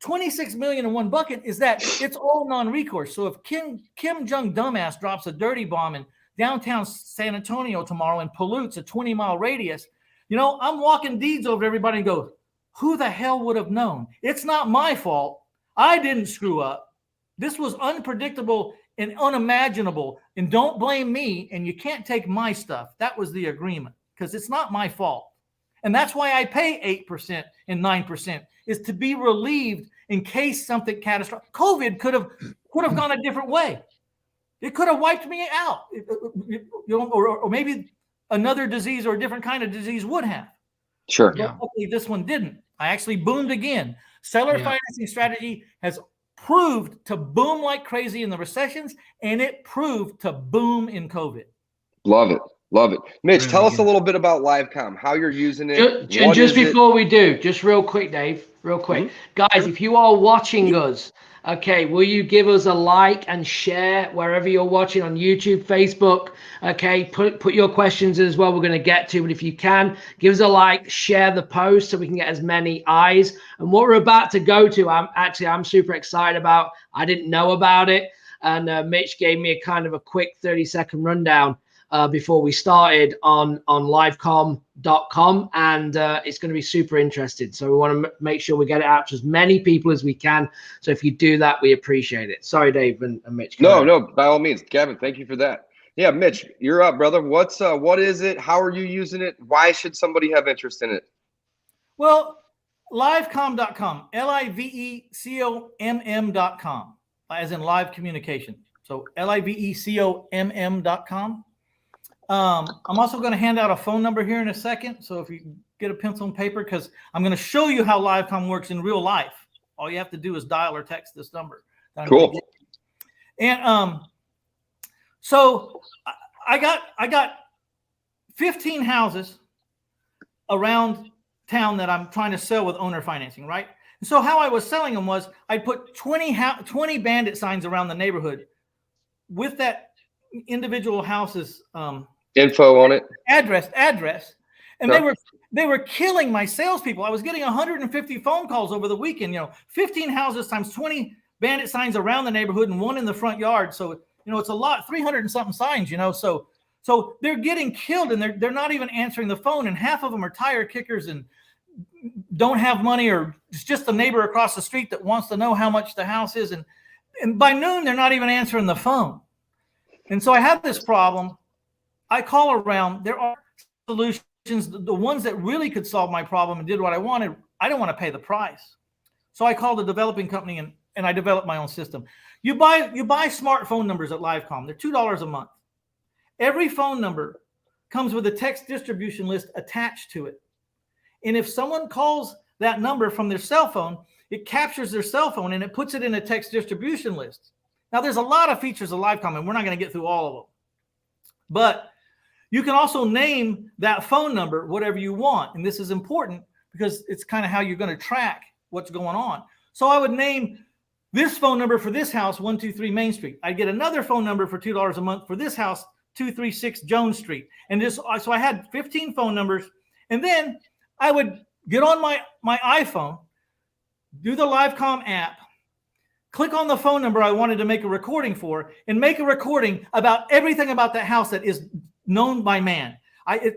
$26 million in one bucket is that it's all non-recourse. So if Kim Jong dumbass drops a dirty bomb in downtown San Antonio tomorrow and pollutes a 20-mile radius, I'm walking deeds over to everybody and go, Who the hell would have known? It's not my fault. I didn't screw up. This was unpredictable and unimaginable. And don't blame me. And you can't take my stuff. That was the agreement, because it's not my fault. And that's why I pay 8% and 9%, is to be relieved in case something catastrophic. COVID could have gone a different way. It could have wiped me out, or maybe another disease or a different kind of disease would have. Sure. But luckily, this one didn't. I actually boomed again. Seller financing strategy has proved to boom like crazy in the recessions, and it proved to boom in COVID. Love it. Love it. Mitch, tell us a little bit about LiveCom, how you're using it. Just before we do, just real quick, Dave, real quick. Guys, if you are watching us, okay, will you give us a like and share wherever you're watching on YouTube, Facebook? Okay, put your questions as well. We're going to get to, but if you can, give us a like, share the post so we can get as many eyes. And what we're about to go to, I'm super excited about. I didn't know about it, and Mitch gave me a kind of a quick 30-second rundown before we started on livecom.com, and it's going to be super interesting. So we want to make sure we get it out to as many people as we can. So if you do that, we appreciate it. Sorry, Dave and Mitch. No, by all means. Gavin, thank you for that. Yeah, Mitch, you're up, brother. What is it? How are you using it? Why should somebody have interest in it? Well, livecom.com, livecomm.com, as in live communication. So livecomm.com. I'm also going to hand out a phone number here in a second. So if you get a pencil and paper, because I'm going to show you how LiveCom works in real life. All you have to do is dial or text this number. Cool. And so I got 15 houses around town that I'm trying to sell with owner financing, right? And so how I was selling them was I'd put 20 bandit signs around the neighborhood with that individual house's info on it, address, and they were killing my salespeople. I was getting 150 phone calls over the weekend. 15 houses times 20 bandit signs around the neighborhood and one in the front yard. So it's a lot, 300 and something signs. So they're getting killed, and they're not even answering the phone, and half of them are tire kickers and don't have money, or it's just the neighbor across the street that wants to know how much the house is, and by noon they're not even answering the phone. And so I had this problem. I call around. There are solutions. The ones that really could solve my problem and did what I wanted, I don't want to pay the price. So I called a developing company, and I developed my own system. You buy smartphone numbers at LiveCom. They're $2 a month. Every phone number comes with a text distribution list attached to it. And if someone calls that number from their cell phone, it captures their cell phone and it puts it in a text distribution list. Now, there's a lot of features of LiveCom, and we're not going to get through all of them. But you can also name that phone number whatever you want. And this is important because it's kind of how you're going to track what's going on. So I would name this phone number for this house, 123 Main Street. I'd get another phone number for $2 a month for this house, 236 Jones Street. And so I had 15 phone numbers. And then I would get on my iPhone, do the LiveCom app, click on the phone number I wanted to make a recording for, and make a recording about everything about that house that is known by man.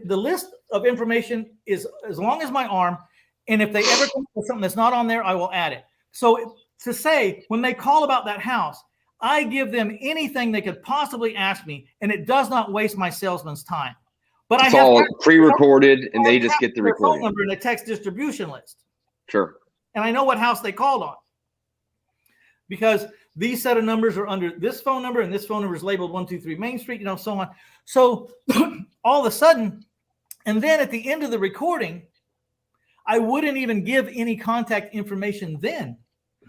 The list of information is as long as my arm, and if they ever come up with something that's not on there, I will add it. So to say, when they call about that house, I give them anything they could possibly ask me, and it does not waste my salesman's time. But it's all pre-recorded, and they just get the recording. Phone number in a text distribution list. Sure. And I know what house they called on, because these set of numbers are under this phone number, and this phone number is labeled 123 Main Street, so on. So all of a sudden, and then at the end of the recording, I wouldn't even give any contact information then.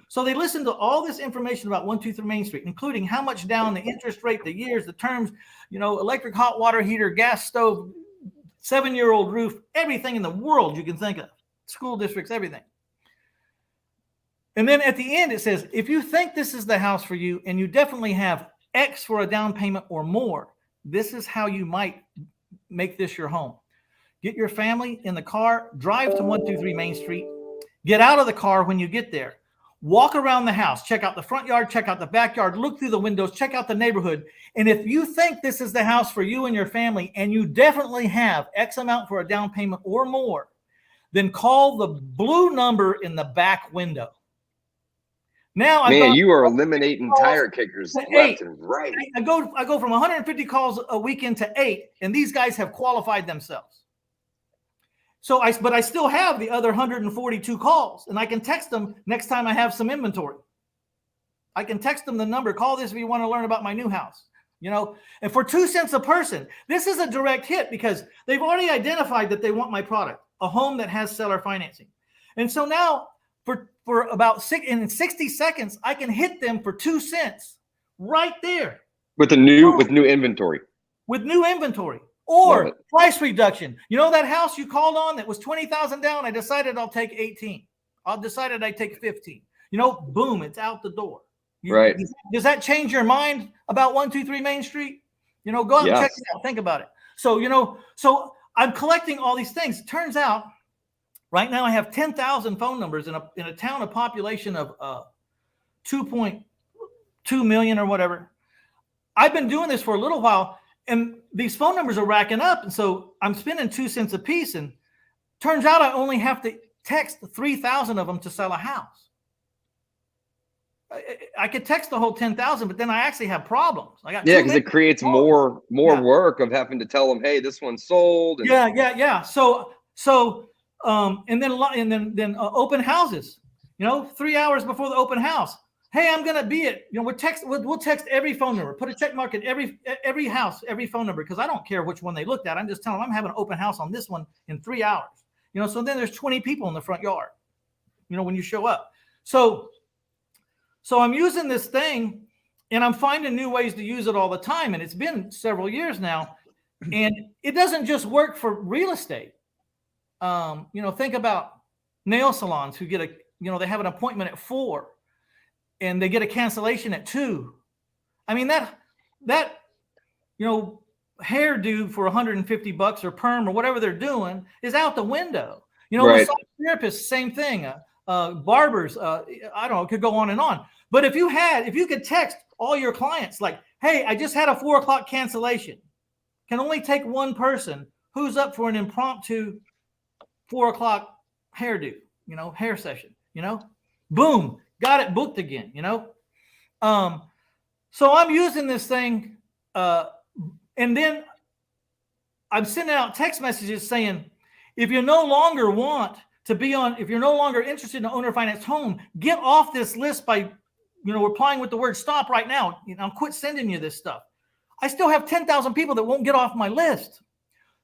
So they listened to all this information about 123 Main Street, including how much down, the interest rate, the years, the terms, electric hot water heater, gas stove, 7-year-old roof, everything in the world you can think of, school districts, everything. And then at the end, it says, if you think this is the house for you and you definitely have X for a down payment or more, this is how you might make this your home. Get your family in the car, drive to 123 Main Street, get out of the car when you get there, walk around the house, check out the front yard, check out the backyard, look through the windows, check out the neighborhood. And if you think this is the house for you and your family, and you definitely have X amount for a down payment or more, then call the blue number in the back window. Now man, you are eliminating tire kickers left and right. I go from 150 calls a weekend to 8, and these guys have qualified themselves. But I still have the other 142 calls, and I can text them next time I have some inventory. I can text them the number. Call this if you want to learn about my new house. And for 2 cents a person, this is a direct hit because they've already identified that they want my product, a home that has seller financing. And so now for about 60 seconds, I can hit them for 2 cents right there. With new inventory. With new inventory. Or price reduction. That house you called on that was 20,000 down, I decided I'll take 18. I decided I'd take 15. Boom, it's out the door. Right. Does that change your mind about 123 Main Street? Go out and check it out. Think about it. So, so I'm collecting all these things. It turns out right now I have 10,000 phone numbers in a town, a population of 2.2 million or whatever. I've been doing this for a little while, and these phone numbers are racking up. And so I'm spending 2 cents a piece. And turns out I only have to text 3,000 of them to sell a house. I could text the whole 10,000, but then I actually have problems. Because it creates more work of having to tell them, hey, this one's sold. And yeah. So and then open houses. 3 hours before the open house. Hey, I'm gonna be at. We'll text every phone number. Put a check mark at every house, every phone number, because I don't care which one they looked at. I'm just telling them I'm having an open house on this one in 3 hours. So then there's 20 people in the front yard. When you show up. So I'm using this thing, and I'm finding new ways to use it all the time. And it's been several years now, and it doesn't just work for real estate. Think about nail salons who get they have an appointment at 4, and they get a cancellation at 2. I mean that hairdo for $150 or perm or whatever they're doing is out the window. Massage therapists, same thing. Barbers, I don't know, it could go on and on. But if you could text all your clients like, hey, I just had a 4 o'clock cancellation. Can only take one person who's up for an impromptu 4 o'clock hairdo, hair session, boom, got it booked again, So I'm using this thing, and then I'm sending out text messages saying, if you no longer want to be on, if you're no longer interested in an owner financed home, get off this list by, replying with the word stop right now. Quit sending you this stuff. I still have 10,000 people that won't get off my list.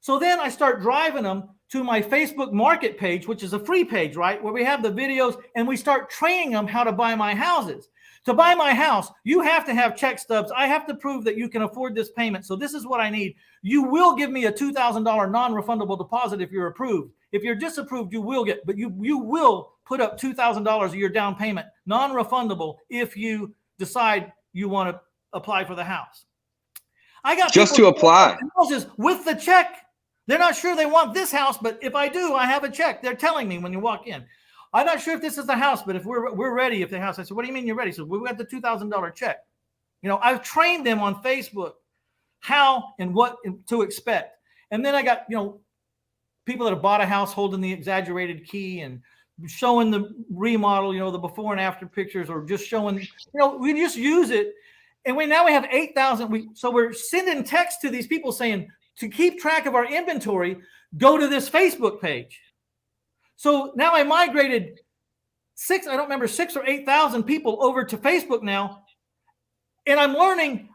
So then I start driving them to my Facebook market page, which is a free page, right? Where we have the videos, and we start training them how to buy my houses. To buy my house, you have to have check stubs. I have to prove that you can afford this payment. So this is what I need. You will give me a $2,000 non-refundable deposit if you're approved. If you're disapproved, you will get, but you will put up $2,000 of your down payment, non-refundable, if you decide you want to apply for the house. I got just to apply houses with the check. They're not sure they want this house, but if I do, I have a check. They're telling me when you walk in. I'm not sure if this is the house, but if we're ready, if the house, I said, what do you mean you're ready? So we got the $2,000 check. I've trained them on Facebook how and what to expect. And then I got, people that have bought a house holding the exaggerated key and showing the remodel, the before and after pictures, or just showing, we just use it. And now we have 8,000. So we're sending texts to these people saying, to keep track of our inventory, go to this Facebook page. So now I migrated 6 or 8,000 people over to Facebook now. And I'm learning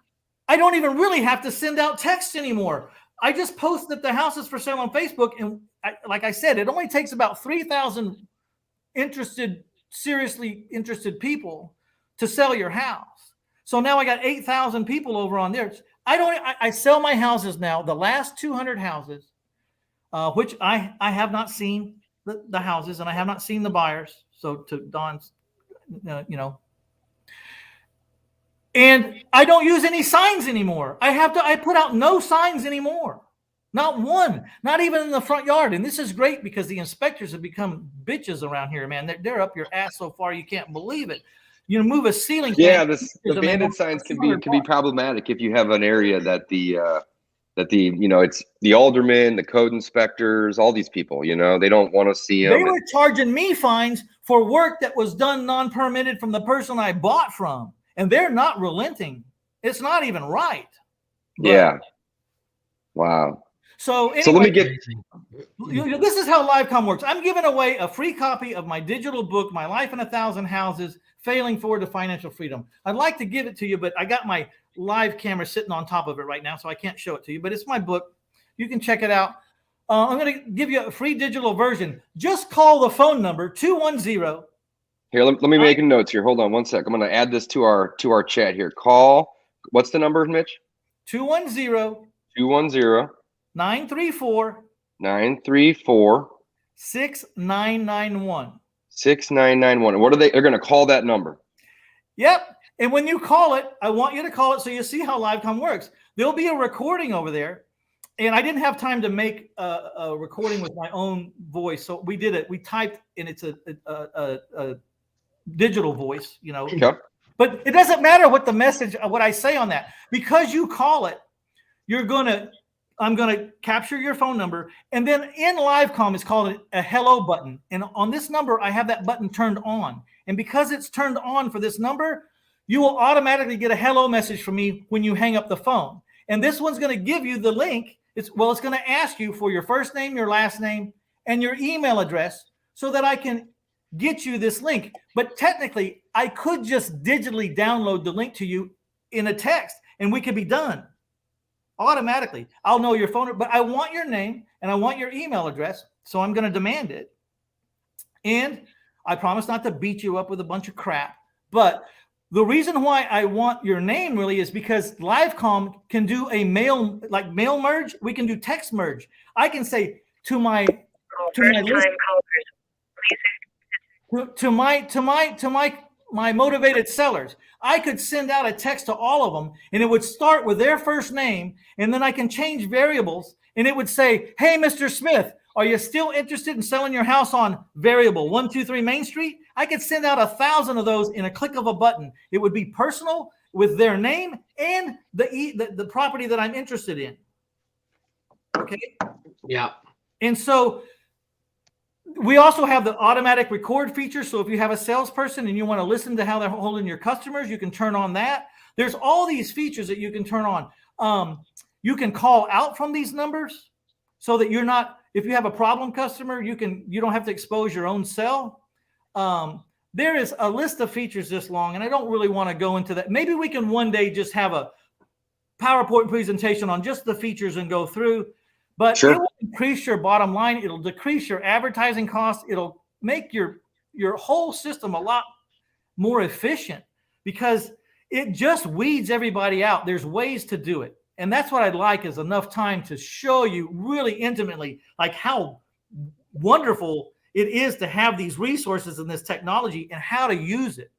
I don't even really have to send out texts anymore. I just post that the house is for sale on Facebook. And like I said, it only takes about 3,000 seriously interested people to sell your house. So now I got 8,000 people over on there. I sell my houses now, the last 200 houses, which I have not seen the houses, and I have not seen the buyers. So to Don's, and I don't use any signs anymore. I put out no signs anymore. Not one, not even in the front yard. And this is great because the inspectors have become bitches around here, man. They're up your ass so far you can't believe it. Move a ceiling. Yeah, the banded signs can be problematic if you have an area that the that it's the aldermen, the code inspectors, all these people, they don't want to see them. They were charging me fines for work that was done non-permitted from the person I bought from, and they're not relenting. It's not even right. Yeah. Wow. So anyway, so let me get. This is how LiveCom works. I'm giving away a free copy of my digital book, My Life in 1,000 Houses, Failing Forward to Financial Freedom. I'd like to give it to you, but I got my live camera sitting on top of it right now, so I can't show it to you. But it's my book. You can check it out. I'm going to give you a free digital version. Just call the phone number 210. Here, let me make a notes here. Hold on one sec. I'm going to add this to our chat here. Call. What's the number, Mitch? 210. 210. 934. 934. 6991. 6991. What are they? They're going to call that number. Yep. And when you call it, I want you to call it so you see how LiveCom works. There'll be a recording over there. And I didn't have time to make a recording with my own voice. So we did it. We typed, and it's a digital voice, Okay. But it doesn't matter what the message, what I say on that. Because you call it, I'm going to capture your phone number. And then in LiveCom, it's called a hello button. And on this number, I have that button turned on. And because it's turned on for this number, you will automatically get a hello message from me when you hang up the phone. And this one's going to give you the link. It's going to ask you for your first name, your last name, and your email address so that I can get you this link. But technically, I could just digitally download the link to you in a text, and we could be done automatically. I'll know your phone, but I want your name and I want your email address, so I'm going to demand it. And I promise not to beat you up with a bunch of crap, but the reason why I want your name really is because LiveCom can do a mail merge. We can do text merge. I can say to my motivated sellers, I could send out a text to all of them, and it would start with their first name, and then I can change variables, and it would say, "Hey, Mr. Smith, are you still interested in selling your house on variable 123 Main Street?" I could send out 1,000 of those in a click of a button. It would be personal with their name and the property that I'm interested in. Okay. Yeah. And so we also have the automatic record feature. So if you have a salesperson and you want to listen to how they're holding your customers, you can turn on that. There's all these features that you can turn on. You can call out from these numbers so that you're not, if you have a problem customer, you don't have to expose your own cell. There is a list of features this long, and I don't really want to go into that. Maybe we can one day just have a PowerPoint presentation on just the features and go through. But It will increase your bottom line. It'll decrease your advertising costs. It'll make your whole system a lot more efficient because it just weeds everybody out. There's ways to do it. And that's what I'd like is enough time to show you really intimately like how wonderful it is to have these resources and this technology and how to use it.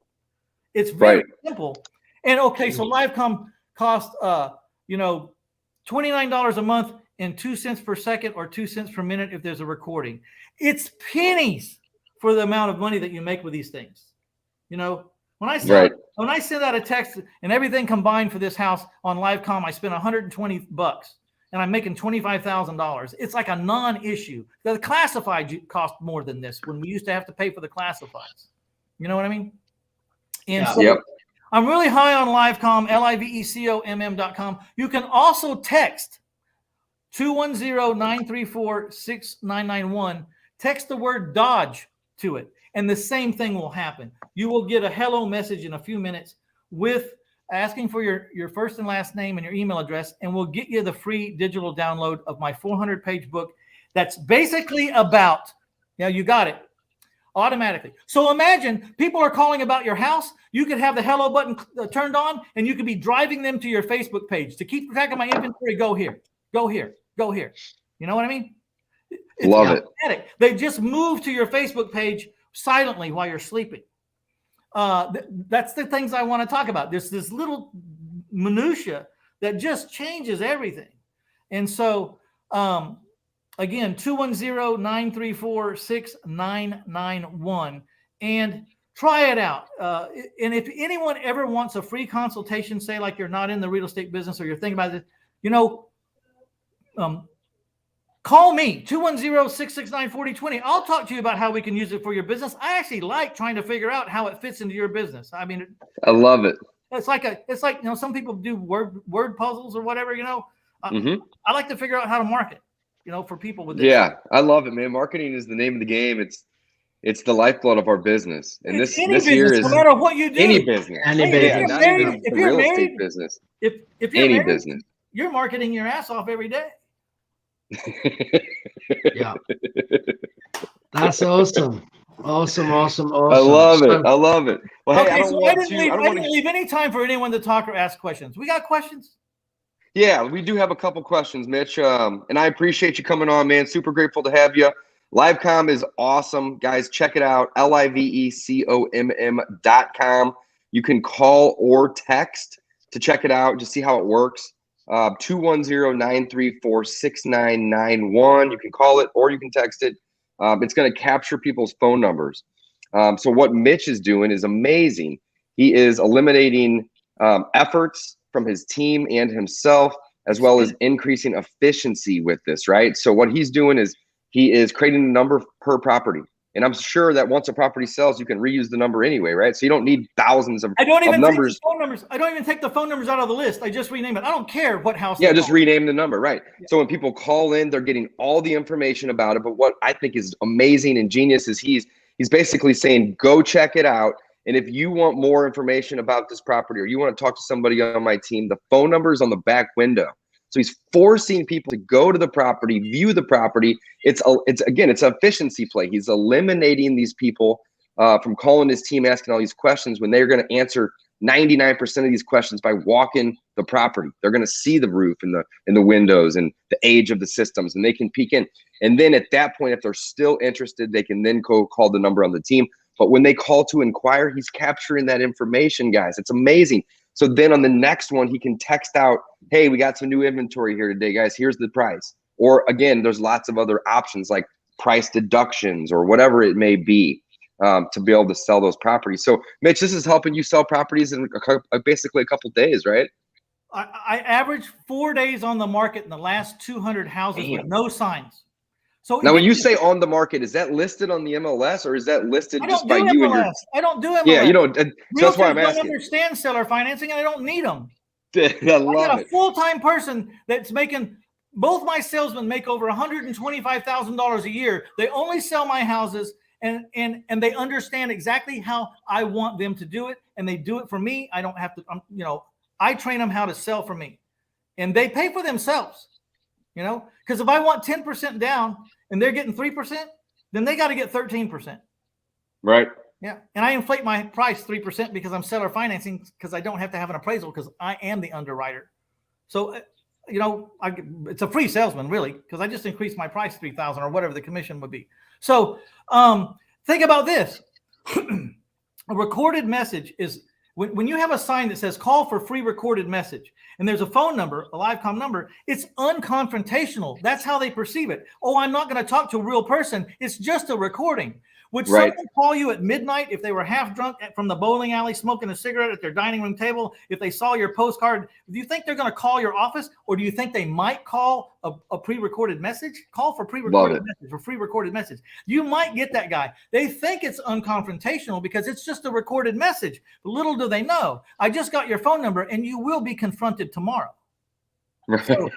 It's very simple. And okay, so LiveCom costs $29 a month and 2 cents per second or 2 cents per minute if there's a recording. It's pennies for the amount of money that you make with these things. When I send out a text and everything combined for this house on LiveCom, I spent $120 and I'm making $25,000. It's like a non-issue. The classified cost more than this when we used to have to pay for the classifieds. You know what I mean? And I'm really high on LiveCom, LiveCom.com. You can also text 210-934-6991. Text the word Dodge to it, and the same thing will happen. You will get a hello message in a few minutes with asking for your first and last name and your email address, and we'll get you the free digital download of my 400-page book that's basically about, you got it, automatically. So imagine people are calling about your house. You could have the hello button turned on, and you could be driving them to your Facebook page. To keep track of my inventory, go here, go here, go here. You know what I mean? It's Love automatic. it. They just move to your Facebook page silently while you're sleeping. That's the things I want to talk about. There's this little minutia that just changes everything. And so, again, 210-934-6991, and try it out. And if anyone ever wants a free consultation, say like you're not in the real estate business or you're thinking about it, Call me, 210-669-4020. I'll talk to you about how we can use it for your business. I actually like trying to figure out how it fits into your business. I mean, I love it. It's like some people do word puzzles or whatever, I like to figure out how to market, for people with this. Yeah, I love it, man. Marketing is the name of the game. It's the lifeblood of our business. And it's this year is no matter what you do. any business. If Not even the real estate business. If you're any married, business. You're marketing your ass off every day. Yeah. That's awesome. Awesome. I love it. Well, hey, I didn't leave any time for anyone to talk or ask questions. We got questions? Yeah, we do have a couple questions, Mitch. And I appreciate you coming on, man. Super grateful to have you. Livecom is awesome. Guys, check it out. livecomm.com. You can call or text to check it out, just see how it works. 210-934-6991. You can call it or you can text it. It's going to capture people's phone numbers. So what Mitch is doing is amazing. He is eliminating efforts from his team and himself, as well as increasing efficiency with this, right? So what he's doing is he is creating a number per property. And I'm sure that once a property sells, you can reuse the number anyway, right? So you don't need thousands of numbers. I don't even take the phone numbers out of the list. I just rename it. I don't care what house. Yeah, just rename the number, right? Yeah. So when people call in, they're getting all the information about it. But what I think is amazing and genius is he's basically saying, go check it out. And if you want more information about this property or you want to talk to somebody on my team, the phone number is on the back window. So he's forcing people to go to the property, view the property. It's an efficiency play. He's eliminating these people from calling his team, asking all these questions when they're going to answer 99% of these questions by walking the property. They're going to see the roof and the windows and the age of the systems, and they can peek in. And then at that point, if they're still interested, they can then go call the number on the team. But when they call to inquire, he's capturing that information, guys. It's amazing. So then on the next one, he can text out, hey, we got some new inventory here today, guys. Here's the price. Or again, there's lots of other options like price deductions or whatever it may be to be able to sell those properties. So Mitch, this is helping you sell properties in basically a couple days, right? I averaged 4 days on the market in the last 200 houses with no signs. So now, when you say on the market, is that listed on the MLS or is that listed just by you and your? I don't do MLS. Yeah, so that's why I'm asking. I don't understand seller financing, and I don't need them. I got a full-time person that's making. Both my salesmen make over $125,000 a year. They only sell my houses, and they understand exactly how I want them to do it, and they do it for me. I don't have to. I train them how to sell for me, and they pay for themselves. Because if I want 10% down and they're getting 3%, then they got to get 13%. Right. Yeah. And I inflate my price 3% because I'm seller financing because I don't have to have an appraisal because I am the underwriter. So, it's a free salesman really because I just increased my price $3,000 or whatever the commission would be. So think about this. A recorded message is when you have a sign that says call for free recorded message and there's a phone number, a Livecom number, it's unconfrontational. That's how they perceive it. Oh, I'm not going to talk to a real person. It's just a recording. Would someone call you at midnight if they were half drunk from the bowling alley smoking a cigarette at their dining room table? If they saw your postcard, do you think they're going to call your office or do you think they might call a pre-recorded message? Call for pre-recorded message or free recorded message. You might get that guy. They think it's unconfrontational because it's just a recorded message. But little do they know, I just got your phone number and you will be confronted tomorrow. So,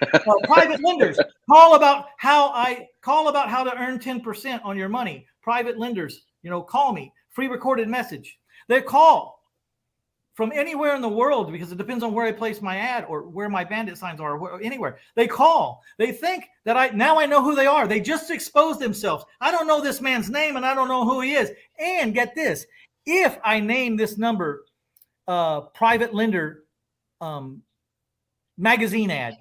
private lenders, call about how to earn 10% on your money. Private lenders, call me. Free recorded message. They call from anywhere in the world because it depends on where I place my ad or where my bandit signs are or anywhere. They call. They think that I know who they are. They just expose themselves. I don't know this man's name and I don't know who he is. And get this, if I name this number private lender magazine ad,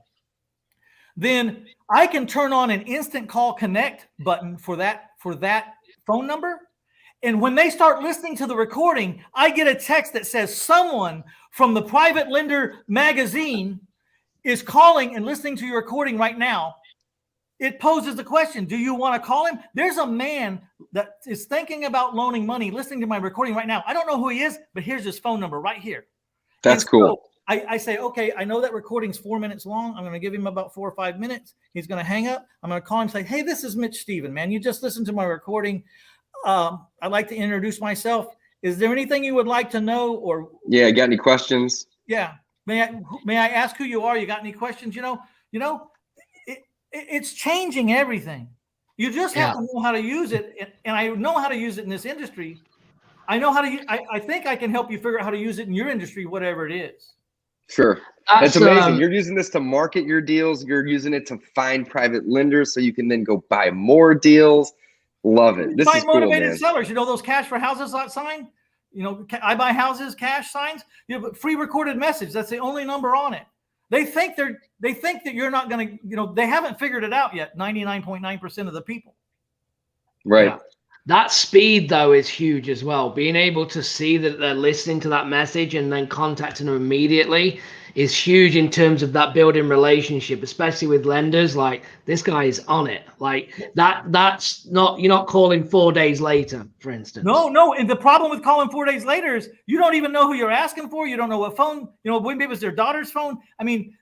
then I can turn on an instant call connect button for that phone number. And when they start listening to the recording, I get a text that says someone from the private lender magazine is calling and listening to your recording right now. It poses the question, do you want to call him? There's a man that is thinking about loaning money, listening to my recording right now. I don't know who he is, but here's his phone number right here. That's cool. I say, okay, I know that recording's 4 minutes long. I'm going to give him about 4 or 5 minutes. He's going to hang up. I'm going to call him and say, hey, this is Mitch Stephen, man. You just listened to my recording. I'd like to introduce myself. Is there anything you would like to know? Or yeah, got any questions? Yeah. May I ask who you are? You got any questions? It's changing everything. You just have to know how to use it. And I know how to use it in this industry. I know how to I think I can help you figure out how to use it in your industry, whatever it is. Sure. That's amazing. You're using this to market your deals. You're using it to find private lenders so you can then go buy more deals. Love it. This is cool, motivated man. sellers. Those cash for houses sign? I buy houses, cash signs. But free recorded message. That's the only number on it. They think that you're not going to, they haven't figured it out yet. 99.9% of the people. Right. Yeah. That speed, though, is huge as well. Being able to see that they're listening to that message and then contacting them immediately is huge in terms of that building relationship, especially with lenders. Like, this guy is on it. Like, that's not, you're not calling 4 days later, for instance. No. And the problem with calling 4 days later is you don't even know who you're asking for. You don't know what phone, maybe it was their daughter's phone. I mean,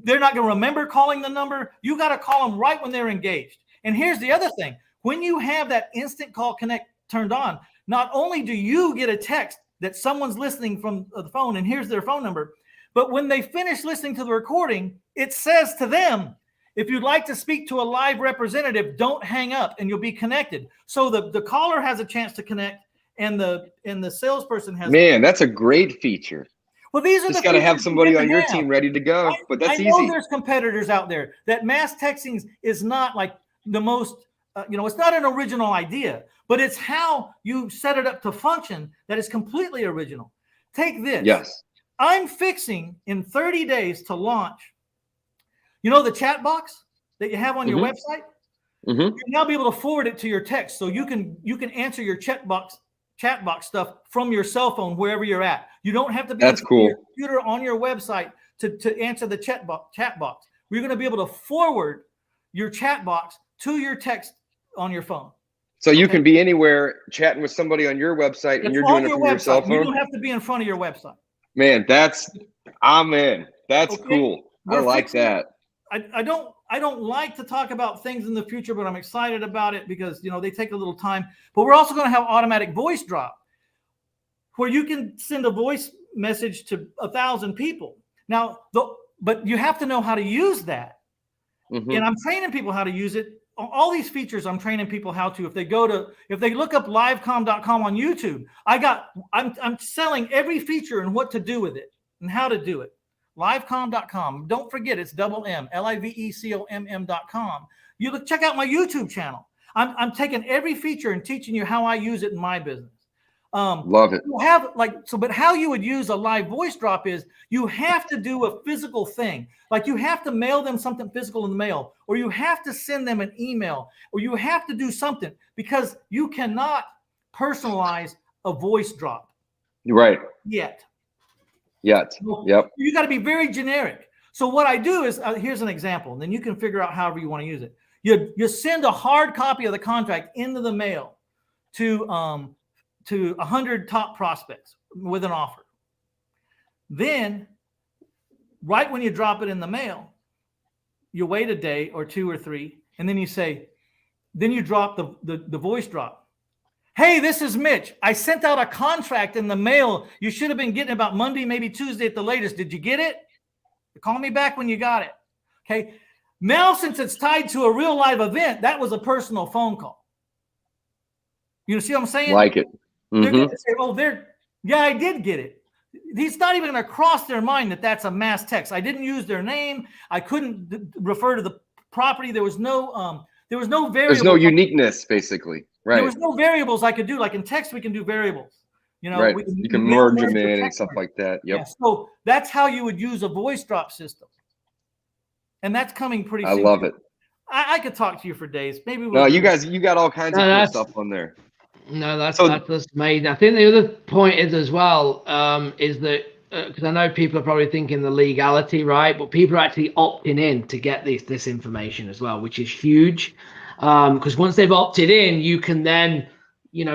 they're not going to remember calling the number. You got to call them right when they're engaged. And here's the other thing. When you have that instant call connect turned on, not only do you get a text that someone's listening from the phone and here's their phone number, but when they finish listening to the recording, it says to them, if you'd like to speak to a live representative, don't hang up and you'll be connected. So the caller has a chance to connect and the salesperson has. Man, that's a great feature. Well, these are just got to have somebody on your team ready to go, but that's easy. I know there's competitors out there that mass texting is not like the most, it's not an original idea, but it's how you set it up to function that is completely original. Take this. Yes. I'm fixing in 30 days to launch, the chat box that you have on your website. You'll now be able to forward it to your text. So you can answer your chat box stuff from your cell phone, wherever you're at. You don't have to be on your computer on your website to answer the chat box. We're going to be able to forward your chat box to your text on your phone. So you can be anywhere chatting with somebody on your website and you're doing it from your cell phone? You don't have to be in front of your website. Man, I'm in. That's cool. I like that. I don't like to talk about things in the future, but I'm excited about it because, they take a little time. But we're also going to have automatic voice drop where you can send a voice message to 1,000 people. Now, but you have to know how to use that. And I'm training people how to use it. All these features I'm training people how to. If they look up livecom.com on YouTube, I'm selling every feature and what to do with it and how to do it. Livecom.com. Don't forget, it's double M, LIVECOMM.com. You check out my YouTube channel. I'm taking every feature and teaching you how I use it in my business. Love it. But how you would use a live voice drop is you have to do a physical thing. Like you have to mail them something physical in the mail, or you have to send them an email, or you have to do something because you cannot personalize a voice drop. Right. Yet. So yep. You got to be very generic. So what I do is, here's an example, and then you can figure out however you want to use it. You send a hard copy of the contract into the mail to 100 top prospects with an offer. Then, right when you drop it in the mail, you wait a day or 2 or 3, and then you drop the voice drop. Hey, this is Mitch. I sent out a contract in the mail. You should have been getting it about Monday, maybe Tuesday at the latest. Did you get it? Call me back when you got it. Okay. Now, since it's tied to a real live event, that was a personal phone call. You see what I'm saying? Like it. They're going to say, yeah, I did get it. It's not even going to cross their mind that that's a mass text. I didn't use their name. I couldn't refer to the property. There was no variable. There's no uniqueness, basically. Right. There was no variables I could do. Like in text, we can do variables. Right. You can merge them in and stuff like that. Yep. Yeah, so that's how you would use a voice drop system. And that's coming pretty soon. I love it. I could talk to you for days. Maybe you got all kinds of cool stuff on there. No, that's amazing. I think the other point is as well, is that because I know people are probably thinking the legality, right? But people are actually opting in to get this information as well, which is huge. Because once they've opted in, you can then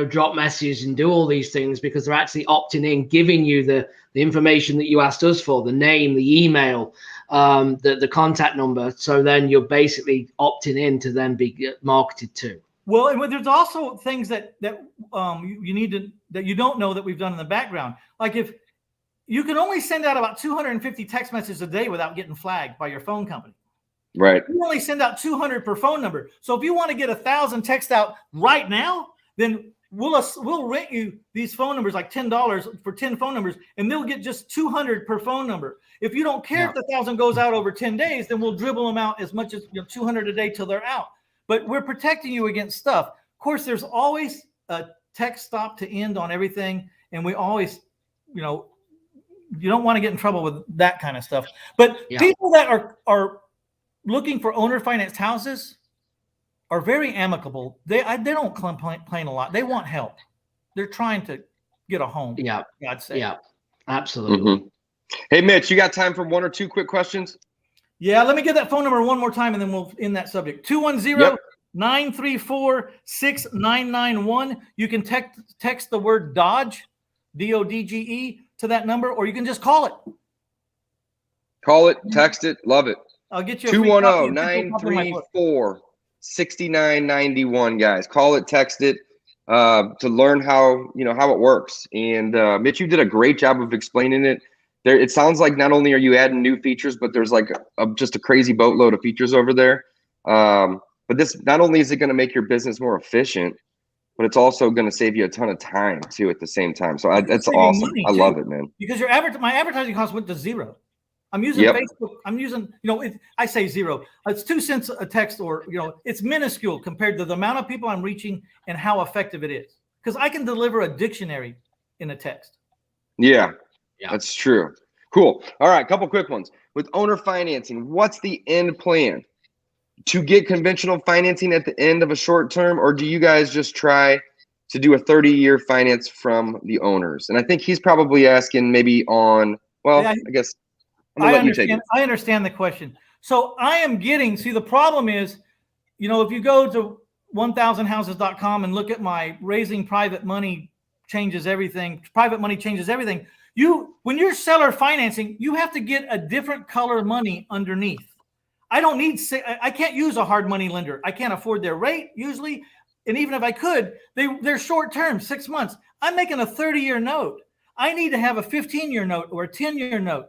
drop messages and do all these things because they're actually opting in, giving you the information that you asked us for, the name, the email, the contact number. So then you're basically opting in to then be marketed to. Well, and there's also things that you need to, that you don't know that we've done in the background. Like if you can only send out about 250 text messages a day without getting flagged by your phone company. Right. You only send out 200 per phone number. So if you want to get 1,000 texts out right now, then we'll rent you these phone numbers like $10 for 10 phone numbers, and they'll get just 200 per phone number. If you don't care if the 1,000 goes out over 10 days, then we'll dribble them out as much as 200 a day till they're out. But we're protecting you against stuff. Of course, there's always a text stop to end on everything, and we always, you don't want to get in trouble with that kind of stuff. But people that are looking for owner financed houses are very amicable. They don't complain a lot. They want help. They're trying to get a home. Yeah, I'd say. Yeah, absolutely. Mm-hmm. Hey, Mitch, you got time for one or two quick questions? Yeah, let me get that phone number one more time, and then we'll end that subject. 210-934-6991. You can text the word Dodge, DODGE, to that number, or you can just call it. Call it, text it, love it. I'll get you 210-934-6991, guys. Call it, text it, to learn how it works. And Mitch, you did a great job of explaining it. It sounds like not only are you adding new features, but there's like just a crazy boatload of features over there. But this, not only is it going to make your business more efficient, but it's also going to save you a ton of time too at the same time. So that's awesome. I love it, man. Because my advertising cost went to zero. I'm using Facebook. I'm using, I say zero. It's 2 cents a text, or, it's minuscule compared to the amount of people I'm reaching and how effective it is. Because I can deliver a dictionary in a text. Yeah, that's true. Cool. All right, couple quick ones. With owner financing, what's the end plan? To get conventional financing at the end of a short term, or do you guys just try to do a 30-year finance from the owners? And I think he's probably asking maybe on, I guess I'm gonna let you take it. I understand the question. So I am getting, the problem is, if you go to 1000houses.com and look at my raising private money changes everything, private money changes everything. When you're seller financing, you have to get a different color money underneath. I can't use a hard money lender. I can't afford their rate usually. And even if I could, they're short term, 6 months. I'm making a 30-year note. I need to have a 15-year note or a 10-year note.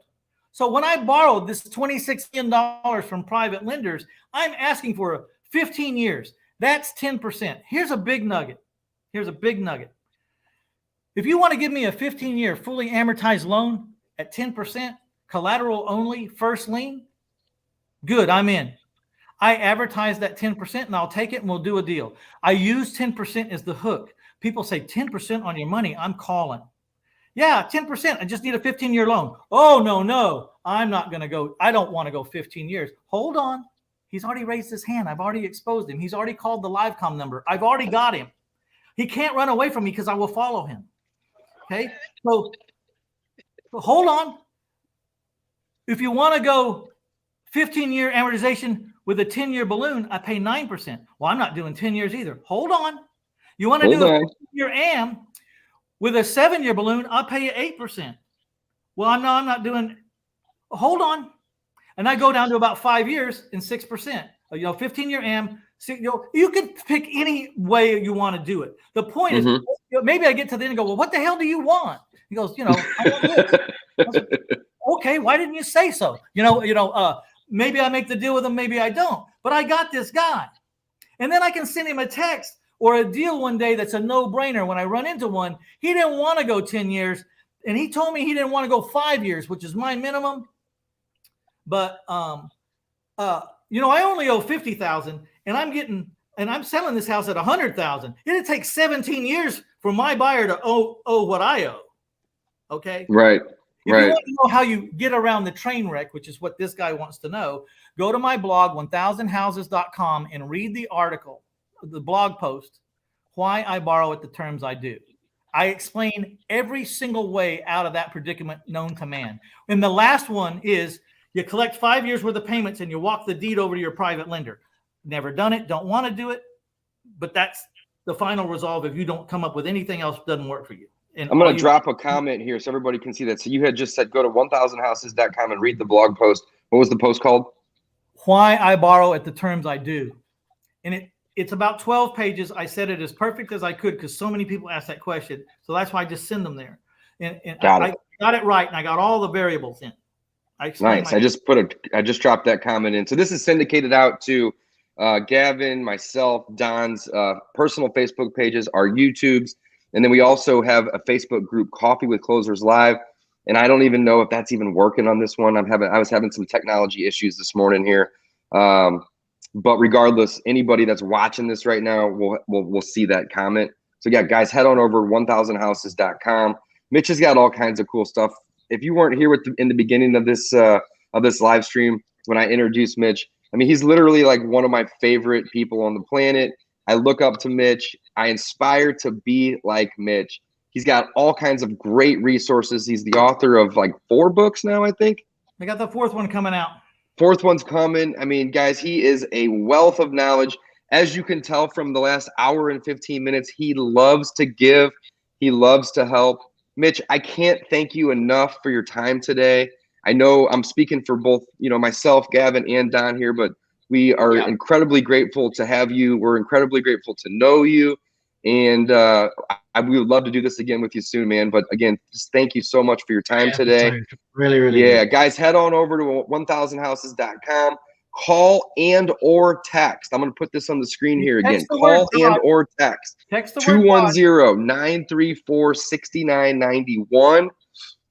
So when I borrowed this $26 million from private lenders, I'm asking for 15 years. That's 10%. Here's a big nugget. If you want to give me a 15-year fully amortized loan at 10%, collateral only, first lien, good, I'm in. I advertise that 10% and I'll take it and we'll do a deal. I use 10% as the hook. People say 10% on your money, I'm calling. Yeah, 10%. I just need a 15-year loan. Oh, no. I'm not going to go. I don't want to go 15 years. Hold on. He's already raised his hand. I've already exposed him. He's already called the LiveCom number. I've already got him. He can't run away from me because I will follow him. Okay? So hold on. If you want to go 15-year amortization with a 10-year balloon, I pay 9%. Well, I'm not doing 10 years either. Hold on. You want to do a 15-year am with a 7-year balloon, I'll pay you 8%. Well, I'm not doing, hold on. And I go down to about 5 years and 6%. 15-year am, you can pick any way you want to do it. The point is, maybe I get to the end and go, well, what the hell do you want? He goes, I want this. I was like, okay, why didn't you say so? Maybe I make the deal with him, maybe I don't. But I got this guy. And then I can send him a text or a deal one day that's a no-brainer. When I run into one, he didn't want to go 10 years, and he told me he didn't want to go 5 years, which is my minimum. But I only owe $50,000, and I'm selling this house at $100,000. It'd take 17 years for my buyer to owe what I owe. Okay. Right. If you want to know how you get around the train wreck, which is what this guy wants to know, go to my blog, 1000houses.com, and read the article, the blog post, why I borrow at the terms I do. I explain every single way out of that predicament known to man. And the last one is you collect 5 years worth of payments and you walk the deed over to your private lender. Never done it, don't want to do it, but that's the final resolve if you don't come up with anything else that doesn't work for you. And I'm going to drop a comment here so everybody can see that. So you had just said go to 1000houses.com and read the blog post. What was the post called? Why I borrow at the terms I do. And it's about 12 pages. I said it as perfect as I could because so many people ask that question. So that's why I just send them there. And I got it right, and I got all the variables in. Nice. I just dropped that comment in. So this is syndicated out to Gavin, myself, Don's personal Facebook pages, our YouTubes, and then we also have a Facebook group, Coffee with Closers Live. And I don't even know if that's even working on this one. I was having some technology issues this morning here. But regardless, anybody that's watching this right now will see that comment. So yeah, guys, head on over 1000houses.com. Mitch has got all kinds of cool stuff. If you weren't here in the beginning of this live stream when I introduced Mitch, I mean, he's literally like one of my favorite people on the planet. I look up to Mitch. I inspire to be like Mitch. He's got all kinds of great resources. He's the author of like 4 books now, I think. I got the 4th one coming out. 4th one's coming. I mean, guys, he is a wealth of knowledge. As you can tell from the last hour and 15 minutes, he loves to give. He loves to help. Mitch, I can't thank you enough for your time today. I know I'm speaking for both, myself, Gavin, and Don here, but we are incredibly grateful to have you. We're incredibly grateful to know you. And we would love to do this again with you soon, man. But again, just thank you so much for your time today. Really, really good. Guys, head on over to 1000houses.com. Call and or text. I'm going to put this on the screen here again. Call and or text. Text the 210-934-6991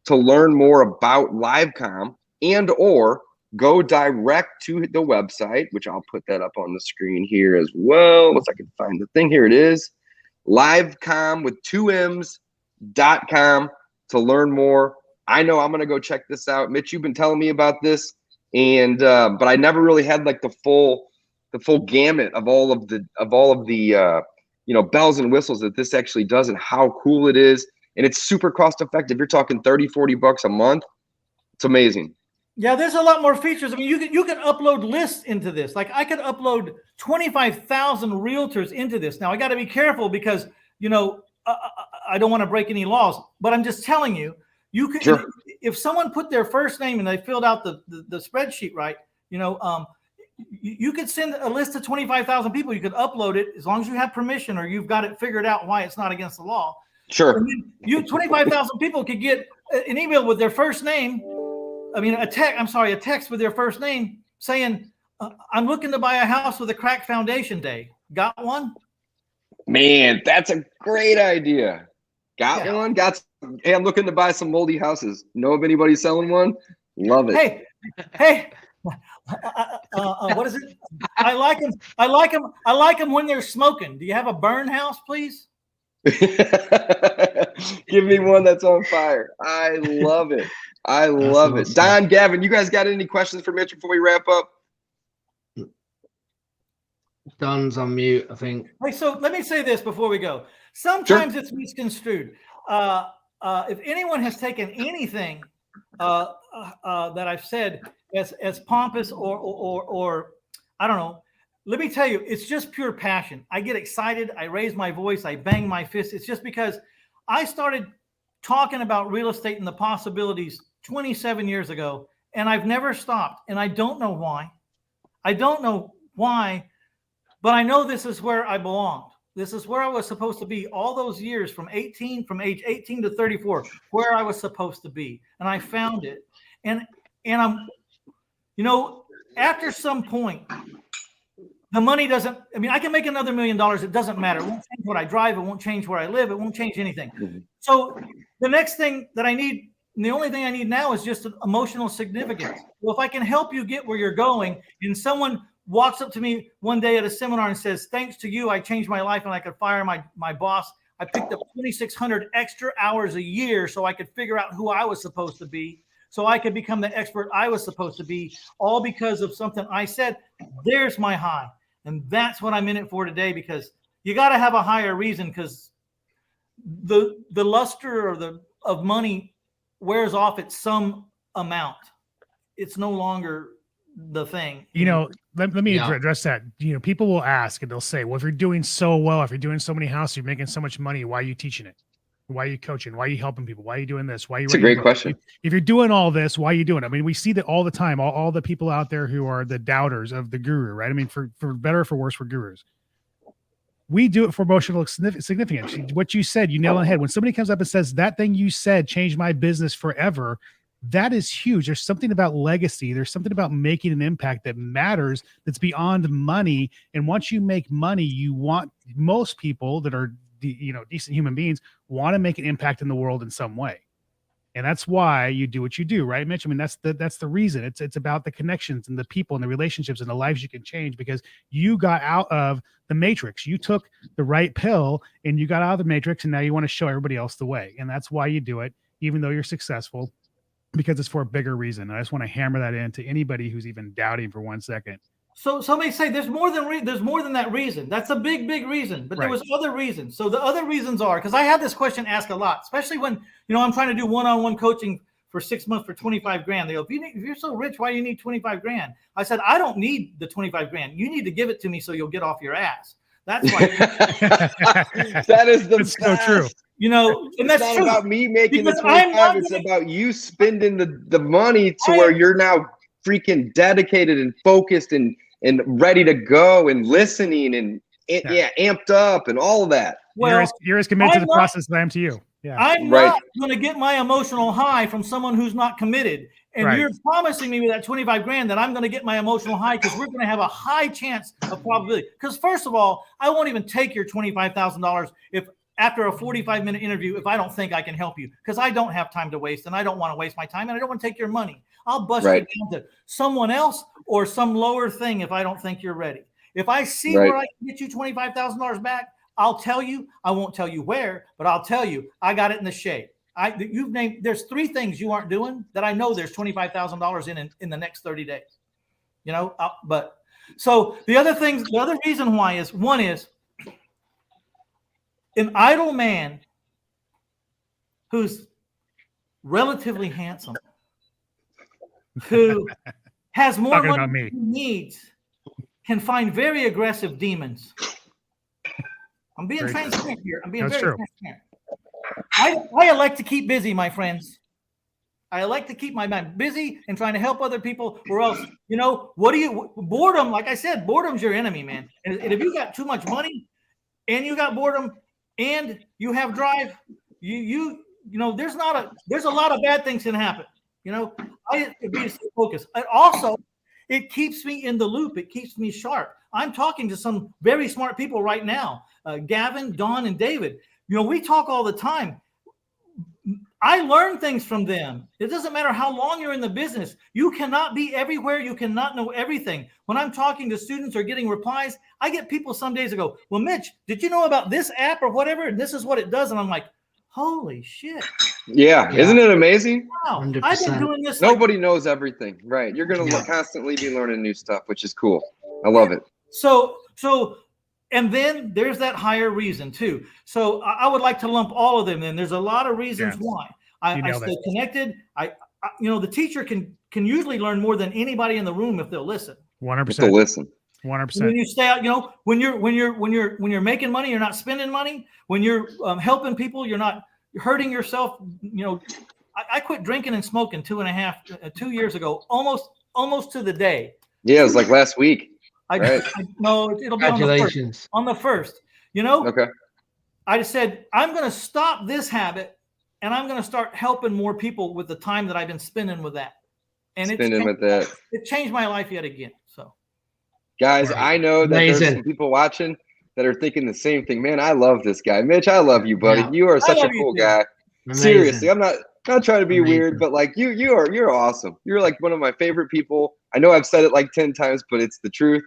to learn more about LiveCom, and or go direct to the website, which I'll put that up on the screen here as well. Once I can find the thing, here it is. LiveCom with 2Ms.com to learn more. I know I'm going to go check this out. Mitch, you've been telling me about this. And but I never really had like the full gamut of all of the bells and whistles that this actually does and how cool it is. And it's super cost effective. You're talking $30-$40 a month. It's amazing. Yeah, there's a lot more features. I mean, you can upload lists into this. Like I could upload 25,000 realtors into this. Now I got to be careful because I don't want to break any laws. But I'm just telling you. You can, sure. If someone put their first name and they filled out the spreadsheet right, you could send a list of 25,000 people. You could upload it as long as you have permission or you've got it figured out why it's not against the law. Sure. And then 25,000 people could get an email with their first name. A text with their first name saying, "I'm looking to buy a house with a cracked foundation day. Got one?" Man, that's a great idea. Got one? Hey, I'm looking to buy some moldy houses. Know if anybody's selling one? Love it. Hey, what is it? I like them when they're smoking. Do you have a burn house, please? Give me one that's on fire. I love it. I love it. Don, Gavin, you guys got any questions for Mitch before we wrap up? Don's on mute, I think. Hey, so let me say this before we go. Sometimes it's misconstrued. If anyone has taken anything that I've said as pompous or I don't know, let me tell you, it's just pure passion. I get excited. I raise my voice. I bang my fist. It's just because I started talking about real estate and the possibilities 27 years ago, and I've never stopped. And I don't know why. But I know this is where I belonged. This is where I was supposed to be all those years from age 18 to 34, where I was supposed to be. And I found it. And I'm, after some point, the money doesn't, I can make another $1 million. It doesn't matter. It won't change what I drive. It won't change where I live. It won't change anything. Mm-hmm. So the next thing that I need, and the only thing I need now is just an emotional significance. Well, if I can help you get where you're going, and someone walks up to me one day at a seminar and says, "Thanks to you, I changed my life and I could fire my boss. I picked up 2,600 extra hours a year so I could figure out who I was supposed to be, so I could become the expert I was supposed to be, all because of something I said." There's my high. And that's what I'm in it for today, because you got to have a higher reason, because the luster of money wears off at some amount. It's no longer the thing. You know, let me Yeah. address that. You know, people will ask and they'll say, well, if you're doing so well, if you're doing so many houses, you're making so much money, why are you teaching it? Why are you coaching? Why are you helping people? Why are you doing this? Why are you It's a writing great books? question. If you're doing all this, why are you doing it? I mean, we see that all the time, all the people out there who are the doubters of the guru, right? I mean, for better or for worse, we're gurus. We do it for emotional significance. What you said, you nail on the head. When somebody comes up and says, that thing you said changed my business forever, that is huge. There's something about legacy. There's something about making an impact that matters, that's beyond money. And once you make money, you want, most people that are, decent human beings want to make an impact in the world in some way. And that's why you do what you do, right, Mitch? I mean, that's the reason. It's about the connections and the people and the relationships and the lives you can change, because you got out of the matrix. You took the right pill and you got out of the matrix, and now you want to show everybody else the way. And that's why you do it, even though you're successful, because it's for a bigger reason. I just want to hammer that into anybody who's even doubting for 1 second. So somebody say there's more than that reason. That's a big reason, but there was other reasons. So the other reasons are, because I had this question asked a lot, especially when, I'm trying to do one-on-one coaching for 6 months for 25 grand. They go, if you're so rich, why do you need 25 grand? I said, I don't need the 25 grand. You need to give it to me so you'll get off your ass. That's why. That is the so true. And that's not true. about me making Because the 25. It's about you spending the money to where you're now freaking dedicated and focused and ready to go and listening and amped up and all of that. Well, you're as committed to the process as I am to you. Yeah. I'm not going to get my emotional high from someone who's not committed. And you're promising me with that 25 grand that I'm going to get my emotional high, because we're going to have a high chance of probability. Because first of all, I won't even take your $25,000 if after a 45-minute interview, if I don't think I can help you, because I don't have time to waste and I don't want to waste my time and I don't want to take your money. I'll bust you down to someone else or some lower thing if I don't think you're ready. If I see where I can get you $25,000 back, I'll tell you. I won't tell you where, but I'll tell you I got it in the shade. You've named. There's 3 things you aren't doing that I know there's $25,000 in the next 30 days. But so the other reason why is, one is an idle man who's relatively handsome, who has more money than he needs, can find very aggressive demons. I'm being transparent here. I'm being very transparent. I like to keep busy, my friends. I like to keep my mind busy and trying to help other people, or else, boredom, like I said, boredom's your enemy, man. And if you got too much money and you got boredom and you have drive, there's a lot of bad things can happen. I be focused. And also, it keeps me in the loop. It keeps me sharp. I'm talking to some very smart people right now. Gavin, Don, and David. We talk all the time. I learn things from them. It doesn't matter how long you're in the business. You cannot be everywhere. You cannot know everything. When I'm talking to students or getting replies, I get people some days ago, well, Mitch, did you know about this app or whatever? And this is what it does. And I'm like, holy shit. Yeah. Isn't it amazing? Wow. 100%. I've been doing this. Nobody knows everything. Right. You're going to constantly be learning new stuff, which is cool. I love it. So, and then there's that higher reason too. So I would like to lump all of them in. There's a lot of reasons why I stay connected. The teacher can usually learn more than anybody in the room if they'll listen. 100%. To listen. 100%. When you stay out, when you're making money, you're not spending money. When you're helping people, you're not hurting yourself. I quit drinking and smoking 2 years ago, almost to the day. Yeah, it was like last week. No, it'll be Congratulations. on the first. Okay. I said, I'm going to stop this habit and I'm going to start helping more people with the time that I've been spending with that. And it changed my life yet again. So, guys, I know that there's some people watching that are thinking the same thing. Man, I love this guy. Mitch, I love you, buddy. Yeah. You are such a cool guy. Amazing. Seriously, I'm not trying to be weird, but like you're awesome. You're like one of my favorite people. I know I've said it like 10 times, but it's the truth.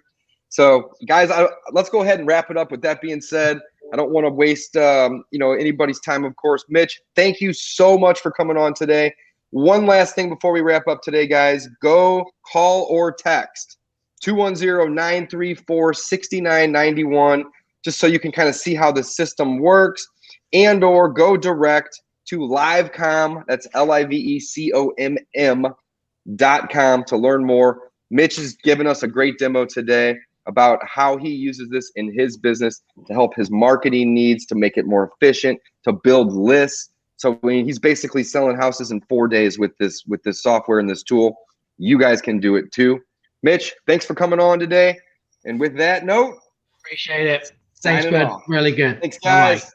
So, guys, let's go ahead and wrap it up. With that being said, I don't want to waste anybody's time, of course. Mitch, thank you so much for coming on today. One last thing before we wrap up today, guys. Go call or text 210-934-6991, just so you can kind of see how the system works, and or go direct to Livecom, that's LIVECOMM.com, to learn more. Mitch has given us a great demo today about how he uses this in his business to help his marketing needs, to make it more efficient, to build lists. So he's basically selling houses in 4 days with this software and this tool. You guys can do it too. Mitch, thanks for coming on today. And with that note, Appreciate it. Thanks, signing bud. off. Really good. Thanks, Bye-bye. guys.